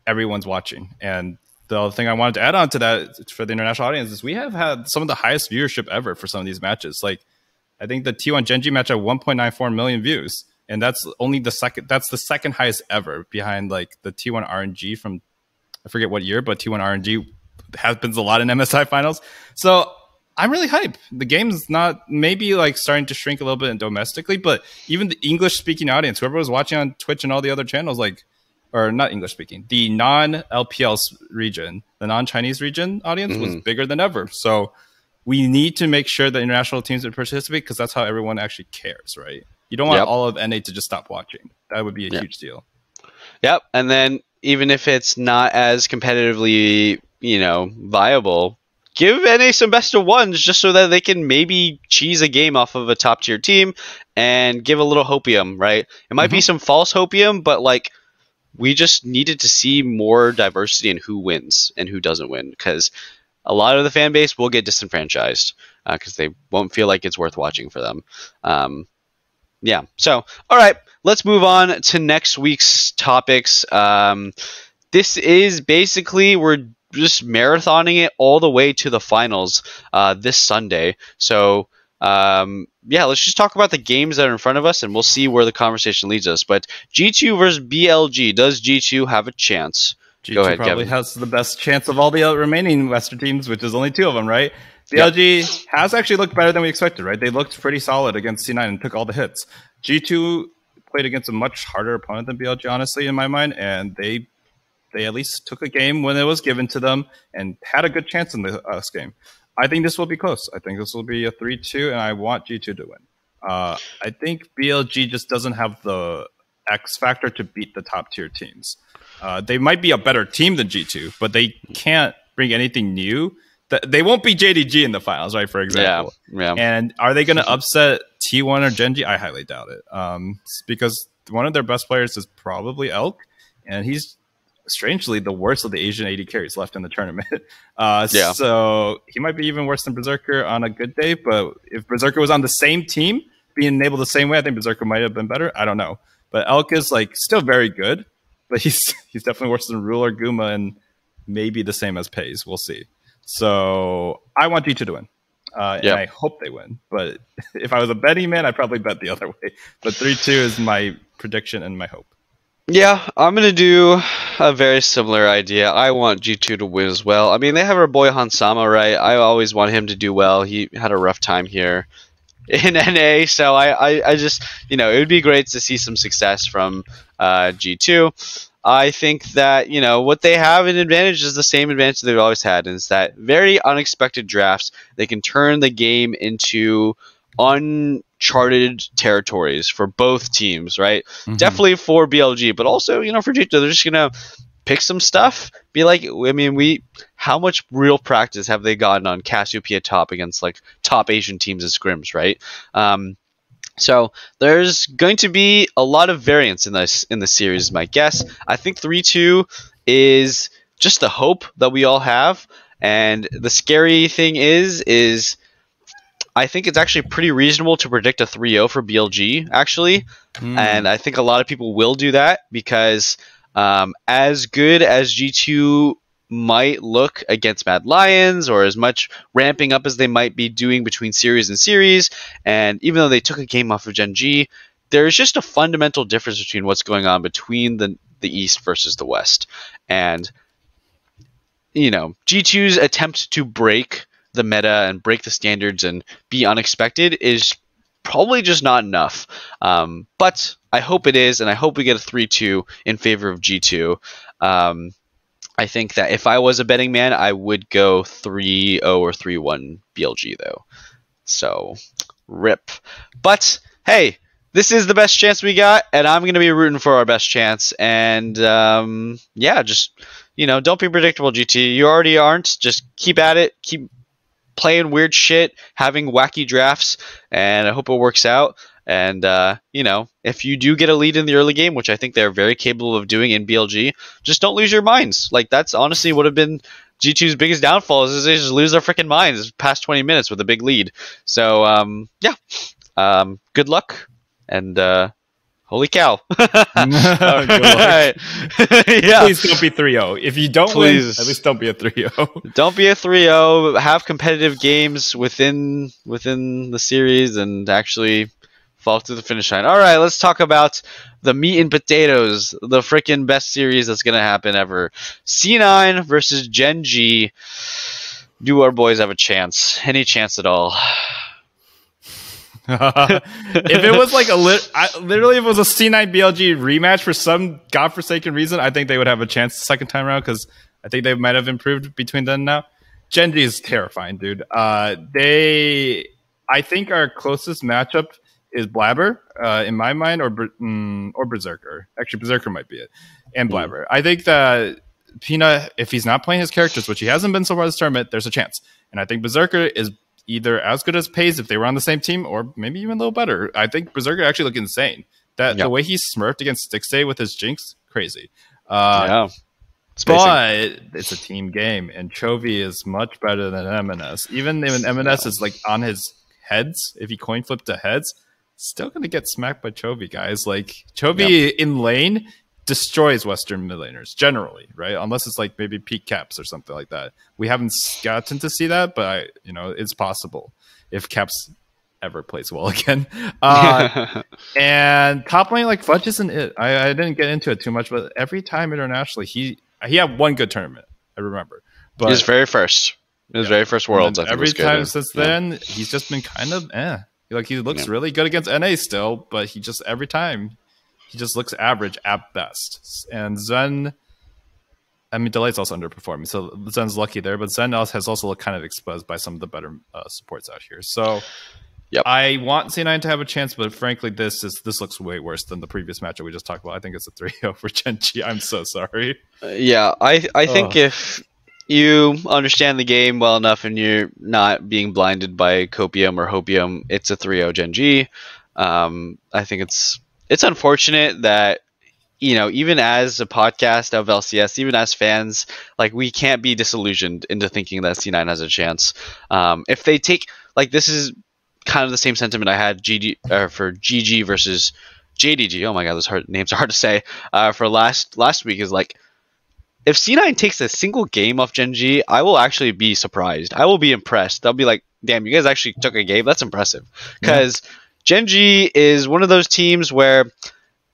everyone's watching. And the other thing I wanted to add on to that for the international audience is we have had some of the highest viewership ever for some of these matches. Like I think the T1 Genji match had 1.94 million views. And that's only the second highest ever behind like the T1 RNG from I forget what year, but T1 RNG happens a lot in MSI finals. So I'm really hyped. The game's not maybe like starting to shrink a little bit domestically, but even the English speaking audience, whoever was watching on Twitch and all the other channels, like, or not English speaking, the non LPL region, the non Chinese region audience was bigger than ever. So we need to make sure that international teams would participate because that's how everyone actually cares, right? You don't want all of NA to just stop watching. That would be a huge deal. Yep. And then even if it's not as competitively, viable, give NA some best of ones just so that they can maybe cheese a game off of a top tier team and give a little hopium, right? It might be some false hopium, but like we just needed to see more diversity in who wins and who doesn't win because a lot of the fan base will get disenfranchised because they won't feel like it's worth watching for them. Yeah. So, all right, let's move on to next week's topics. This is basically we're just marathoning it all the way to the finals this Sunday. So, let's just talk about the games that are in front of us, and we'll see where the conversation leads us. But G2 versus BLG. Does G2 have a chance? G2 Go ahead, probably Kevin. has the best chance of all the remaining Western teams, which is only 2 of them, right? BLG has actually looked better than we expected, right? They looked pretty solid against C9 and took all the hits. G2 played against a much harder opponent than BLG, honestly, in my mind, and they at least took a game when it was given to them and had a good chance in this game. I think this will be close. I think this will be a 3-2, and I want G2 to win. I think BLG just doesn't have the X factor to beat the top tier teams. They might be a better team than G2, but they can't bring anything new. They won't be JDG in the finals, right? For example. Yeah. And are they going to upset T1 or Genji? I highly doubt it. Because one of their best players is probably Elk, and he's strangely the worst of the Asian AD carries left in the tournament. So he might be even worse than Berserker on a good day. But if Berserker was on the same team, being enabled the same way, I think Berserker might have been better. I don't know. But Elk is like still very good, but he's definitely worse than Rule or Guma, and maybe the same as Pays. We'll see. So I want G2 to win. And I hope they win. But if I was a betting man, I'd probably bet the other way. But 3-2 is my prediction and my hope. Yeah, I'm going to do a very similar idea. I want G2 to win as well. I mean, they have our boy Hansama, right? I always want him to do well. He had a rough time here in NA, so I just, it would be great to see some success from G2. I think that, what they have an advantage is the same advantage they've always had, and it's that very unexpected drafts. They can turn the game into uncharted territories for both teams, right? Definitely for BLG, but also, for G2, they're just going to pick some stuff, be like, how much real practice have they gotten on Cassiopeia top against, like, top Asian teams as scrims, right? So there's going to be a lot of variance in the series, is my guess. I think 3-2 is just the hope that we all have, and the scary thing is I think it's actually pretty reasonable to predict a 3-0 for BLG, actually, and I think a lot of people will do that because as good as G2 might look against Mad Lions, or as much ramping up as they might be doing between series and series, and even though they took a game off of Gen G, there's just a fundamental difference between what's going on between the East versus the West. And, G2's attempt to break the meta and break the standards and be unexpected is probably just not enough. But I hope it is, and I hope we get a 3-2 in favor of G2. I think that if I was a betting man, I would go 3-0 or 3-1 BLG, though. So, rip. But, hey, this is the best chance we got, and I'm going to be rooting for our best chance. And, just, don't be predictable, GT. You already aren't. Just keep at it. Keep playing weird shit, having wacky drafts, and I hope it works out. And, if you do get a lead in the early game, which I think they're very capable of doing in BLG, just don't lose your minds. Like, that's honestly would have been G2's biggest downfall, is they just lose their freaking minds past 20 minutes with a big lead. So, good luck. And holy cow! Good All luck. right. Yeah. Please don't be 3-0. If you don't win, Please. at least don't be a 3-0. Don't be a 3-0. Have competitive games within the series and actually fall to the finish line. All right, let's talk about the meat and potatoes, the freaking best series that's going to happen ever. C9 versus Gen G. Do our boys have a chance? Any chance at all? If it was like literally, if it was a C9 BLG rematch for some godforsaken reason, I think they would have a chance the second time around because I think they might have improved between then and now. Gen G is terrifying, dude. I think our closest matchup is Blabber in my mind, or Berserker. Actually, Berserker might be it, and Blabber. I think that Peanut, if he's not playing his characters, which he hasn't been so far this tournament, there's a chance. And I think Berserker is either as good as Pays if they were on the same team, or maybe even a little better. I think Berserker actually looked insane. The way he smurfed against Stixday with his Jinx, crazy. Yeah. But it's a team game, and Chovy is much better than MNS. Even when MNS is like on his heads, if he coin flipped to heads, still going to get smacked by Chovy, guys. Like, Chovy in lane destroys Western mid laners, generally, right? Unless it's like maybe peak caps or something like that. We haven't gotten to see that, but it's possible if caps ever plays well again. And top lane, like, Fudge isn't it. I didn't get into it too much, but every time internationally, he had one good tournament, I remember. But his very first. His very first Worlds, I think, every was good. time since then, he's just been kind of Like, he looks really good against NA still, but he just every time he just looks average at best. And Zen, I mean, Delight's also underperforming, so Zen's lucky there. But Zen has also looked kind of exposed by some of the better supports out here. So I want C9 to have a chance, but frankly, this looks way worse than the previous matchup we just talked about. I think it's a 3-0 for Gen G. I'm so sorry. I think if you understand the game well enough and you're not being blinded by copium or hopium, it's a 3-0 Gen G. I think it's unfortunate that, even as a podcast of LCS, even as fans, like, we can't be disillusioned into thinking that C9 has a chance. If they take, like, this is kind of the same sentiment I had for GG versus JDG. Oh my god, those names are hard to say. For last week is like, if C9 takes a single game off Gen G, I will actually be surprised. I will be impressed. I'll be like, damn, you guys actually took a game? That's impressive. Because Gen G is one of those teams where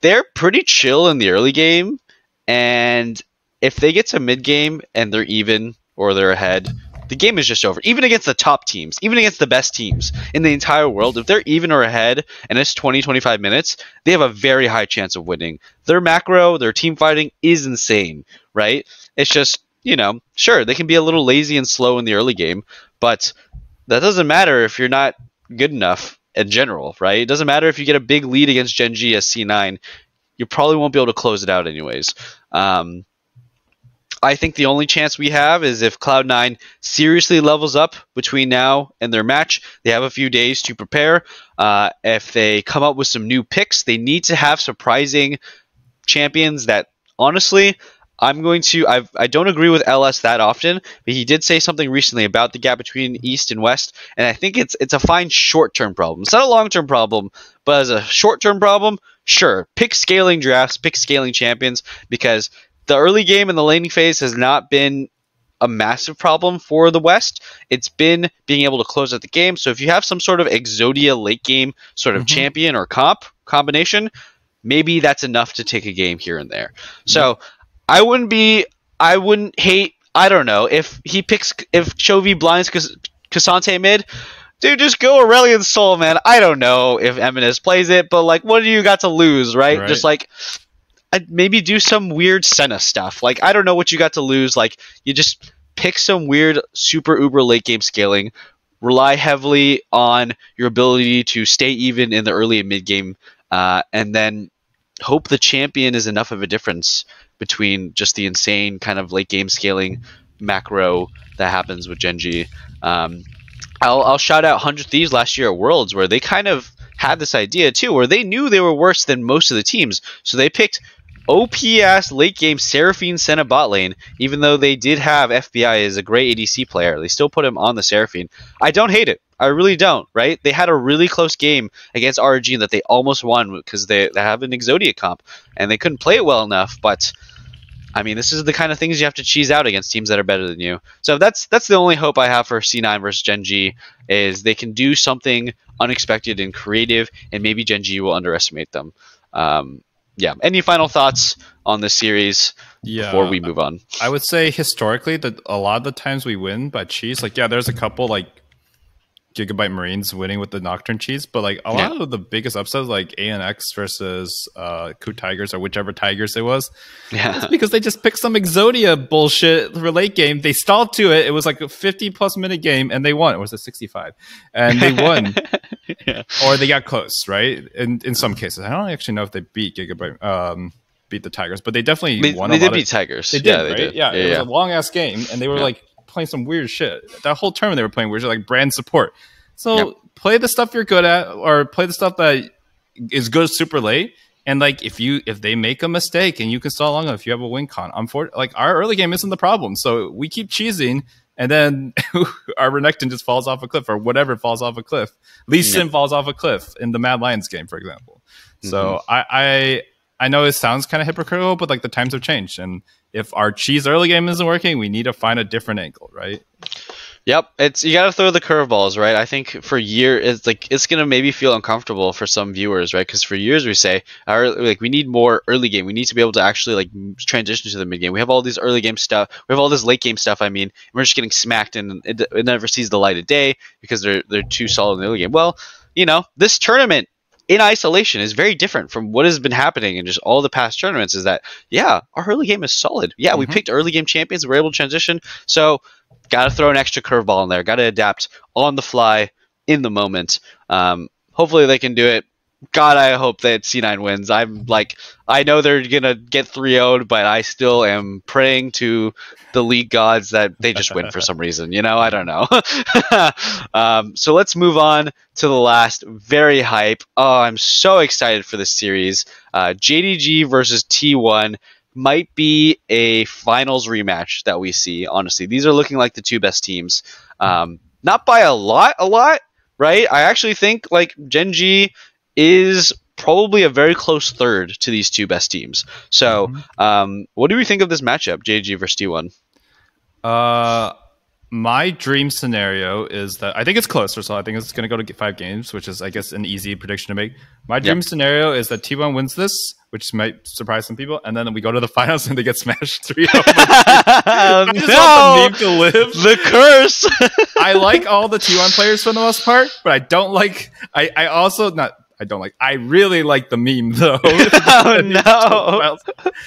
they're pretty chill in the early game, and if they get to mid game and they're even or they're ahead, the game is just over. Even against the top teams, even against the best teams in the entire world, if they're even or ahead and it's 20-25 minutes, they have a very high chance of winning. Their macro, their team fighting is insane, right? It's just, sure, they can be a little lazy and slow in the early game, but that doesn't matter if you're not good enough in general, right? It doesn't matter if you get a big lead against Gen G as C9. You probably won't be able to close it out anyways. I think the only chance we have is if Cloud9 seriously levels up between now and their match. They have a few days to prepare. If they come up with some new picks, they need to have surprising champions that, honestly, I don't agree with LS that often, but he did say something recently about the gap between East and West, and I think it's a fine short-term problem. It's not a long-term problem, but as a short-term problem, sure, pick scaling drafts, pick scaling champions, because the early game and the laning phase has not been a massive problem for the West. It's been being able to close out the game. So if you have some sort of Exodia late game sort of champion or combination, maybe that's enough to take a game here and there. So I wouldn't hate, I don't know, if Chovy blinds Cassante mid, dude, just go Aurelion Sol, man. I don't know if Eminence plays it, but, like, what do you got to lose, right? Just, like, I'd maybe do some weird Senna stuff. Like, I don't know what you got to lose. Like, you just pick some weird super uber late game scaling, rely heavily on your ability to stay even in the early and mid game, and then hope the champion is enough of a difference between just the insane kind of late game scaling macro that happens with Gen G. I'll shout out 100 Thieves last year at Worlds, where they kind of had this idea too, where they knew they were worse than most of the teams, so they picked OPS late game Seraphine Senna bot lane, even though they did have FBI as a great ADC player. They still put him on the Seraphine. I don't hate it. I really don't, right? They had a really close game against RG that they almost won because they have an Exodia comp, and they couldn't play it well enough, but I mean, this is the kind of things you have to cheese out against teams that are better than you. So that's the only hope I have for C9 versus Gen G, is they can do something unexpected and creative, and maybe Gen G will underestimate them. Yeah. Any final thoughts on this series before we move on? I would say historically that a lot of the times we win by cheese. Like, yeah, there's a couple like Gigabyte Marines winning with the Nocturne cheese, but like a lot of the biggest upsets, like ANX versus Ku Tigers or whichever Tigers it was, it's because they just picked some Exodia bullshit for late game. They stalled to it. It was like a 50+ minute game, and they won. Or was it 65? And they won, or they got close, right? In some cases, I don't actually know if they beat Gigabyte. Beat the Tigers, but they definitely won. They did beat Tigers. They did, right? Yeah, it was a long ass game, and they were like playing some weird shit. That whole tournament they were playing weird shit, like brand support. So play the stuff you're good at, or play the stuff that is good super late. And like if they make a mistake and you can stall long enough, if you have a win con. Like our early game isn't the problem, so we keep cheesing, and then our Renekton just falls off a cliff, or whatever falls off a cliff. Lee Sin falls off a cliff in the Mad Lions game, for example. So I know it sounds kind of hypocritical, but like the times have changed, and if our cheese early game isn't working, we need to find a different angle, right? Yep, you got to throw the curveballs, right? I think for years, it's gonna maybe feel uncomfortable for some viewers, right? Because for years we say, we need more early game. We need to be able to actually like transition to the mid game. We have all these early game stuff. We have all this late game stuff. I mean, we're just getting smacked, and it never sees the light of day because they're too solid in the early game. Well, this tournament in isolation is very different from what has been happening in just all the past tournaments. Is that our early game is solid. We picked early game champions. We're able to transition. So got to throw an extra curveball in there. Got to adapt on the fly in the moment. Hopefully they can do it. God, I hope that C9 wins. I know they're gonna get 3-0'd, but I still am praying to the league gods that they just win for some reason. I don't know. So let's move on to the last very hype. Oh, I'm so excited for this series. JDG versus T1 might be a finals rematch that we see. Honestly, these are looking like the two best teams. Not by a lot, right? I actually think like Gen G is probably a very close third to these two best teams. So, what do we think of this matchup, JG versus T1? My dream scenario is that I think it's closer, so I think it's going to go to 5 games, which is, I guess, an easy prediction to make. My dream scenario is that T1 wins this, which might surprise some people, and then we go to the finals and they get smashed 3-0. I just want the meme to live. The curse. I like all the T1 players for the most part, but I don't like. I really like the meme though. Oh no!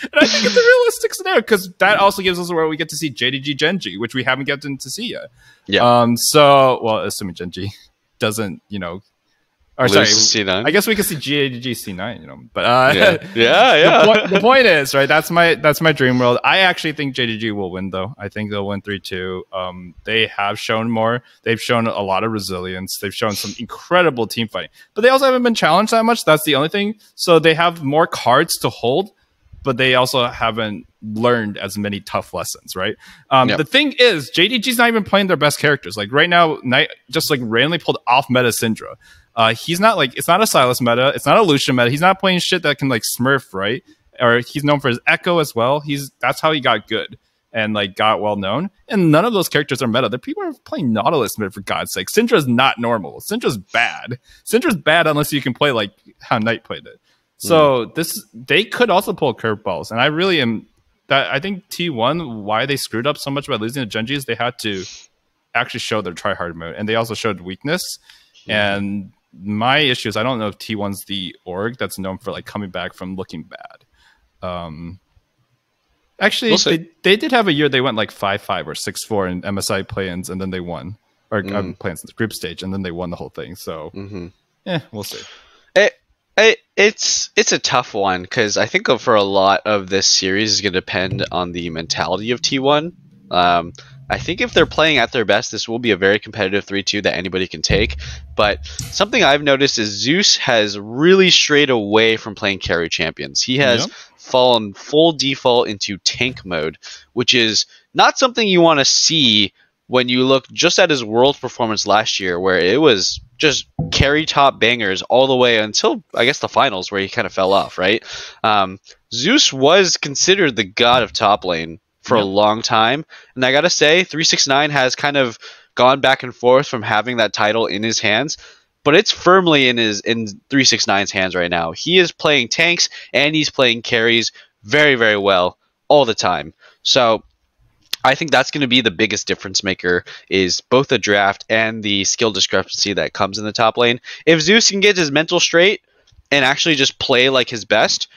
And I think it's a realistic scenario because that also gives us where we get to see JDG Genji, which we haven't gotten to see yet. Yeah. Assuming Genji doesn't, C9. I guess we could see JDG C9, but The point is, right? That's my dream world. I actually think JDG will win, though. I think they'll win 3-2. They have shown more. They've shown a lot of resilience. They've shown some incredible team fighting, but they also haven't been challenged that much. That's the only thing. So they have more cards to hold, but they also haven't learned as many tough lessons, right? The thing is, JDG's not even playing their best characters. Like right now, Knight just like randomly pulled off meta Syndra. He's not like, it's not a Sylas meta. It's not a Lucian meta. He's not playing shit that can like smurf, right? Or he's known for his Echo as well. That's how he got good and like got well known. And none of those characters are meta. The people are playing Nautilus meta, for God's sake. Syndra's not normal. Syndra's bad. Syndra's bad unless you can play like how Knight played it. So they could also pull curveballs. And I really am I think T1, why they screwed up so much by losing to Genji is they had to actually show their tryhard mode. And they also showed weakness. And my issue is I don't know if T1's the org that's known for like coming back from looking bad. Actually, they did have a year they went like 5-5 or 6-4 in MSI play-ins, and then they won. Or play-ins in the group stage, and then they won the whole thing. So, we'll see. It's a tough one because I think for a lot of this series is going to depend on the mentality of T1. I think if they're playing at their best, this will be a very competitive 3-2 that anybody can take. But something I've noticed is Zeus has really strayed away from playing carry champions. He has fallen full default into tank mode, which is not something you want to see when you look just at his world performance last year, where it was just carry top bangers all the way until, I guess, the finals, where he kind of fell off, right? Zeus was considered the god of top lane for a long time, and I gotta say, 369 has kind of gone back and forth from having that title in his hands, but it's firmly in 369's hands right now. He is playing tanks and he's playing carries very, very well all the time. So I think that's going to be the biggest difference maker, is both the draft and the skill discrepancy that comes in the top lane. If Zeus can get his mental straight and actually just play like his best,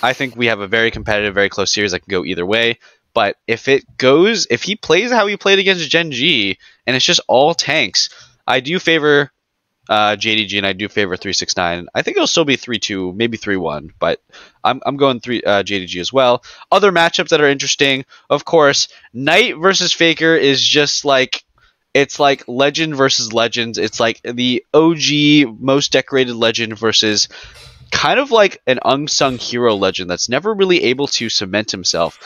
I think we have a very competitive, very close series that can go either way. But if he plays how he played against Gen G and it's just all tanks, I do favor JDG and I do favor 369. I think it'll still be 3-2, maybe 3-1, but I'm going JDG as well. Other matchups that are interesting, of course, Knight versus Faker is just like, it's like legend versus legends. It's like the OG most decorated legend versus kind of like an unsung hero legend that's never really able to cement himself,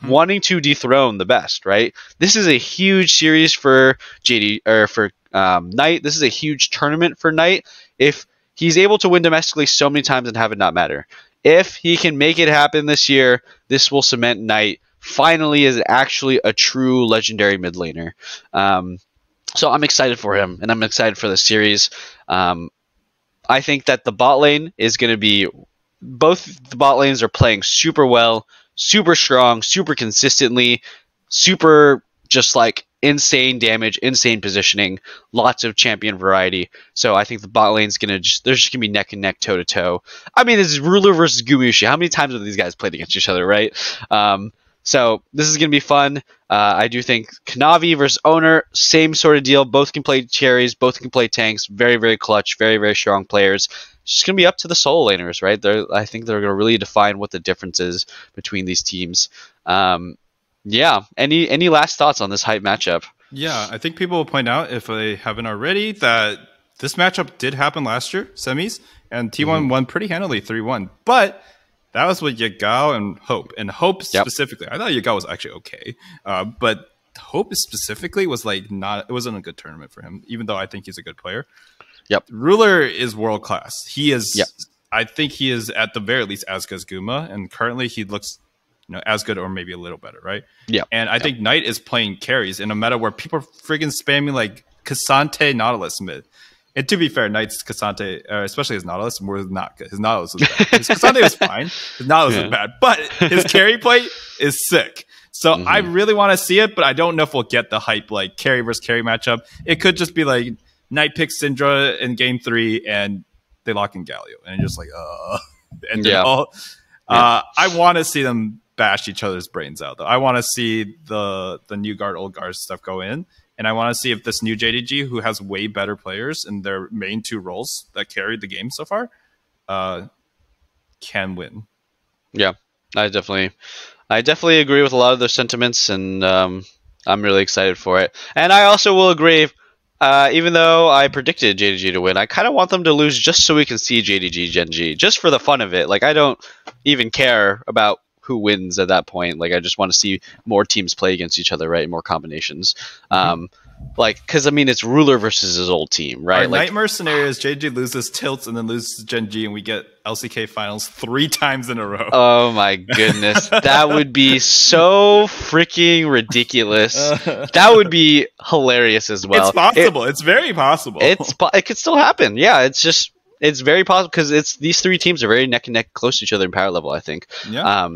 wanting to dethrone the best, right? This is a huge series for Knight. This is a huge tournament for Knight. If he's able to win domestically so many times and have it not matter, if he can make it happen this year, this will cement Knight finally as actually a true legendary mid laner. So I'm excited for him, and I'm excited for the series. I think that the bot lane is going to be, both the bot lanes are playing super well, super strong, super consistently, super just like insane damage, insane positioning, lots of champion variety. So I think the bot lane's they're just gonna be neck and neck, toe to toe. I mean, it's Ruler versus Gumushi. How many times have these guys played against each other, right? So this is gonna be fun. I do think Kanavi versus Owner, same sort of deal. Both can play cherries, both can play tanks. Very, very clutch, very, very strong players. It's just gonna be up to the solo laners, right? I think they're gonna really define what the difference is between these teams. Yeah. Any last thoughts on this hype matchup? Yeah, I think people will point out, if they haven't already, that this matchup did happen last year, semis, and T1 won pretty handily 3-1. But that was with Yagao and Hope. And Hope specifically, I thought Yagao was actually okay. But Hope specifically was like it wasn't a good tournament for him, even though I think he's a good player. Yep. Ruler is world class. He is, I think he is at the very least as good as Guma, and currently he looks as good or maybe a little better, right? Yeah. And I think Knight is playing carries in a meta where people are friggin' spamming like Cassante Nautilus mid. And to be fair, Knight's Cassante, especially his Nautilus, was not good. His Nautilus was bad. His Cassante was fine. His Nautilus was bad. But his carry play is sick. So I really want to see it, but I don't know if we'll get the hype like carry versus carry matchup. It could just be like Knight picks Syndra in game 3 and they lock in Galio. And you're just like, and I want to see them bash each other's brains out, though. I want to see the new guard, old guard stuff go in. And I want to see if this new JDG, who has way better players in their main 2 roles that carried the game so far, can win. Yeah, I definitely agree with a lot of those sentiments, and I'm really excited for it. And I also will agree, even though I predicted JDG to win, I kind of want them to lose just so we can see JDG Gen G, just for the fun of it. Like, I don't even care about who wins at that point. Like, I just want to see more teams play against each other, right? More combinations. Because I mean, it's Ruler versus his old team, right? Our nightmare scenario is JG loses tilts and then loses Gen G, and we get LCK finals 3 times in a row. Oh my goodness, that would be so freaking ridiculous. That would be hilarious as well. It's possible. It's very possible. It could still happen. Yeah, it's very possible because these 3 teams are very neck and neck, close to each other in power level, I think. Yeah.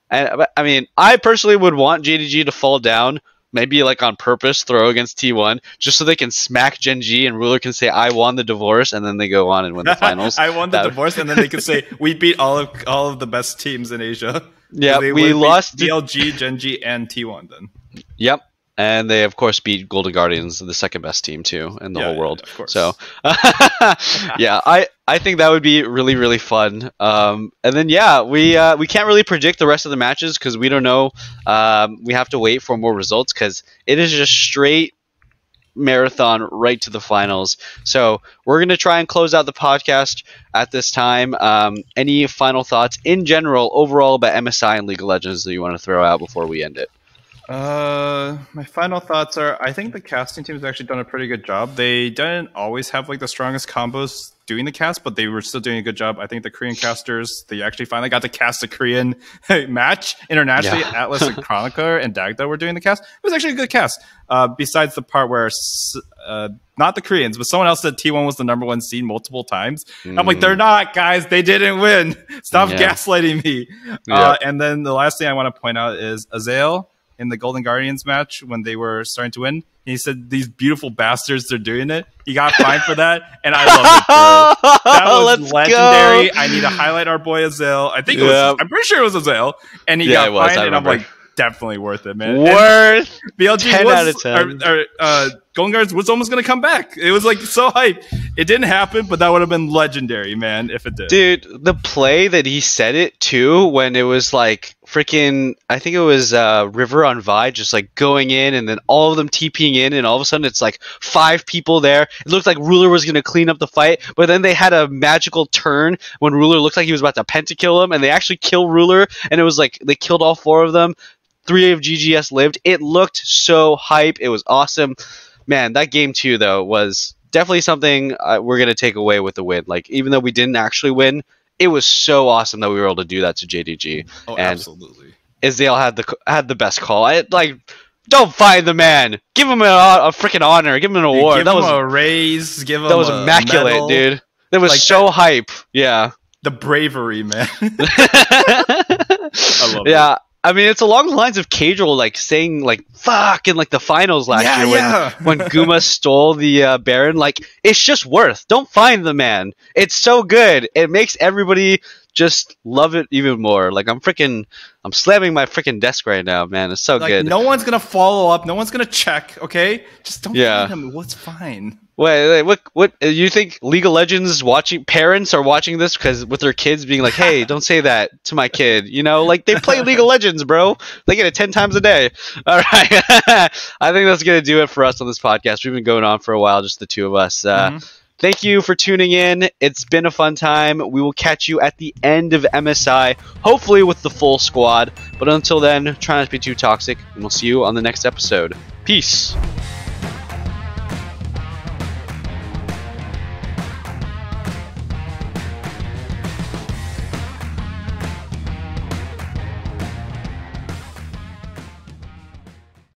And I mean, I personally would want JDG to fall down, maybe like on purpose, throw against T1, just so they can smack Gen G and Ruler can say, "I won the divorce," and then they go on and win the finals. I won the divorce, and then they can say, "We beat all of the best teams in Asia." Yeah, we lost DLG, Gen G, and T1 then. Yep. And they, of course, beat Golden Guardians, the second best team, too, in the whole world. Of course. So, yeah, I think that would be really, really fun. And then, we can't really predict the rest of the matches because we don't know. We have to wait for more results because it is just straight marathon right to the finals. So we're going to try and close out the podcast at this time. Any final thoughts in general, overall, about MSI and League of Legends that you want to throw out before we end it? My final thoughts are, I think the casting team has actually done a pretty good job. They didn't always have like the strongest combos doing the cast, but they were still doing a good job. I think the Korean casters, they actually finally got to cast a Korean match internationally. Yeah. Atlas and Chronicler and Dagda were doing the cast. It was actually a good cast. Besides the part where not the Koreans, but someone else said T1 was the #1 seed multiple times. I'm like, they're not, guys. They didn't win. Stop gaslighting me. And then the last thing I want to point out is Azael in the Golden Guardians match when they were starting to win. He said, "These beautiful bastards, they're doing it." He got fined for that, and I love it, bro. That was legendary. Go. I need to highlight our boy Azael. I think it was. I'm pretty sure it was Azael, and he got fined, and I'm like, definitely worth it, man. Worth. And BLG 10 was, out of 10. Golden Guards was almost going to come back. It was like so hype. It didn't happen, but that would have been legendary, man, if it did. Dude, the play that he said it to when it was like freaking, I think it was River on Vi just like going in and then all of them TPing in, and all of a sudden it's like 5 people there. It looked like Ruler was going to clean up the fight, but then they had a magical turn when Ruler looked like he was about to pentakill him, and they actually kill Ruler, and it was like they killed all 4 of them. 3 of GGS lived. It looked so hype. It was awesome. Man, that game 2, though, was definitely something we're going to take away with the win. Like, even though we didn't actually win, it was so awesome that we were able to do that to JDG. Oh, and absolutely. Israel had the best call. Don't find the man. Give him a freaking honor. Give him an award. Give him a raise. Give him that was immaculate, medal. Dude. That was like so hype. Yeah. The bravery, man. I love it. I mean, it's along the lines of Cadril, like, saying, like, fuck in, like, the finals last year when Guma stole the Baron. Like, it's just worth. Don't find the man. It's so good. It makes everybody just love it even more. Like, I'm slamming my freaking desk right now, man. It's so good. No one's going to follow up. No one's going to check, okay? Just don't find him. What's fine? Wait, what? You think League of Legends parents are watching this because with their kids being like, "Hey, don't say that to my kid," you know? Like, they play League of Legends, bro. They get it 10 times a day. All right, I think that's gonna do it for us on this podcast. We've been going on for a while, just the two of us. Thank you for tuning in. It's been a fun time. We will catch you at the end of MSI, hopefully with the full squad. But until then, try not to be too toxic, and we'll see you on the next episode. Peace.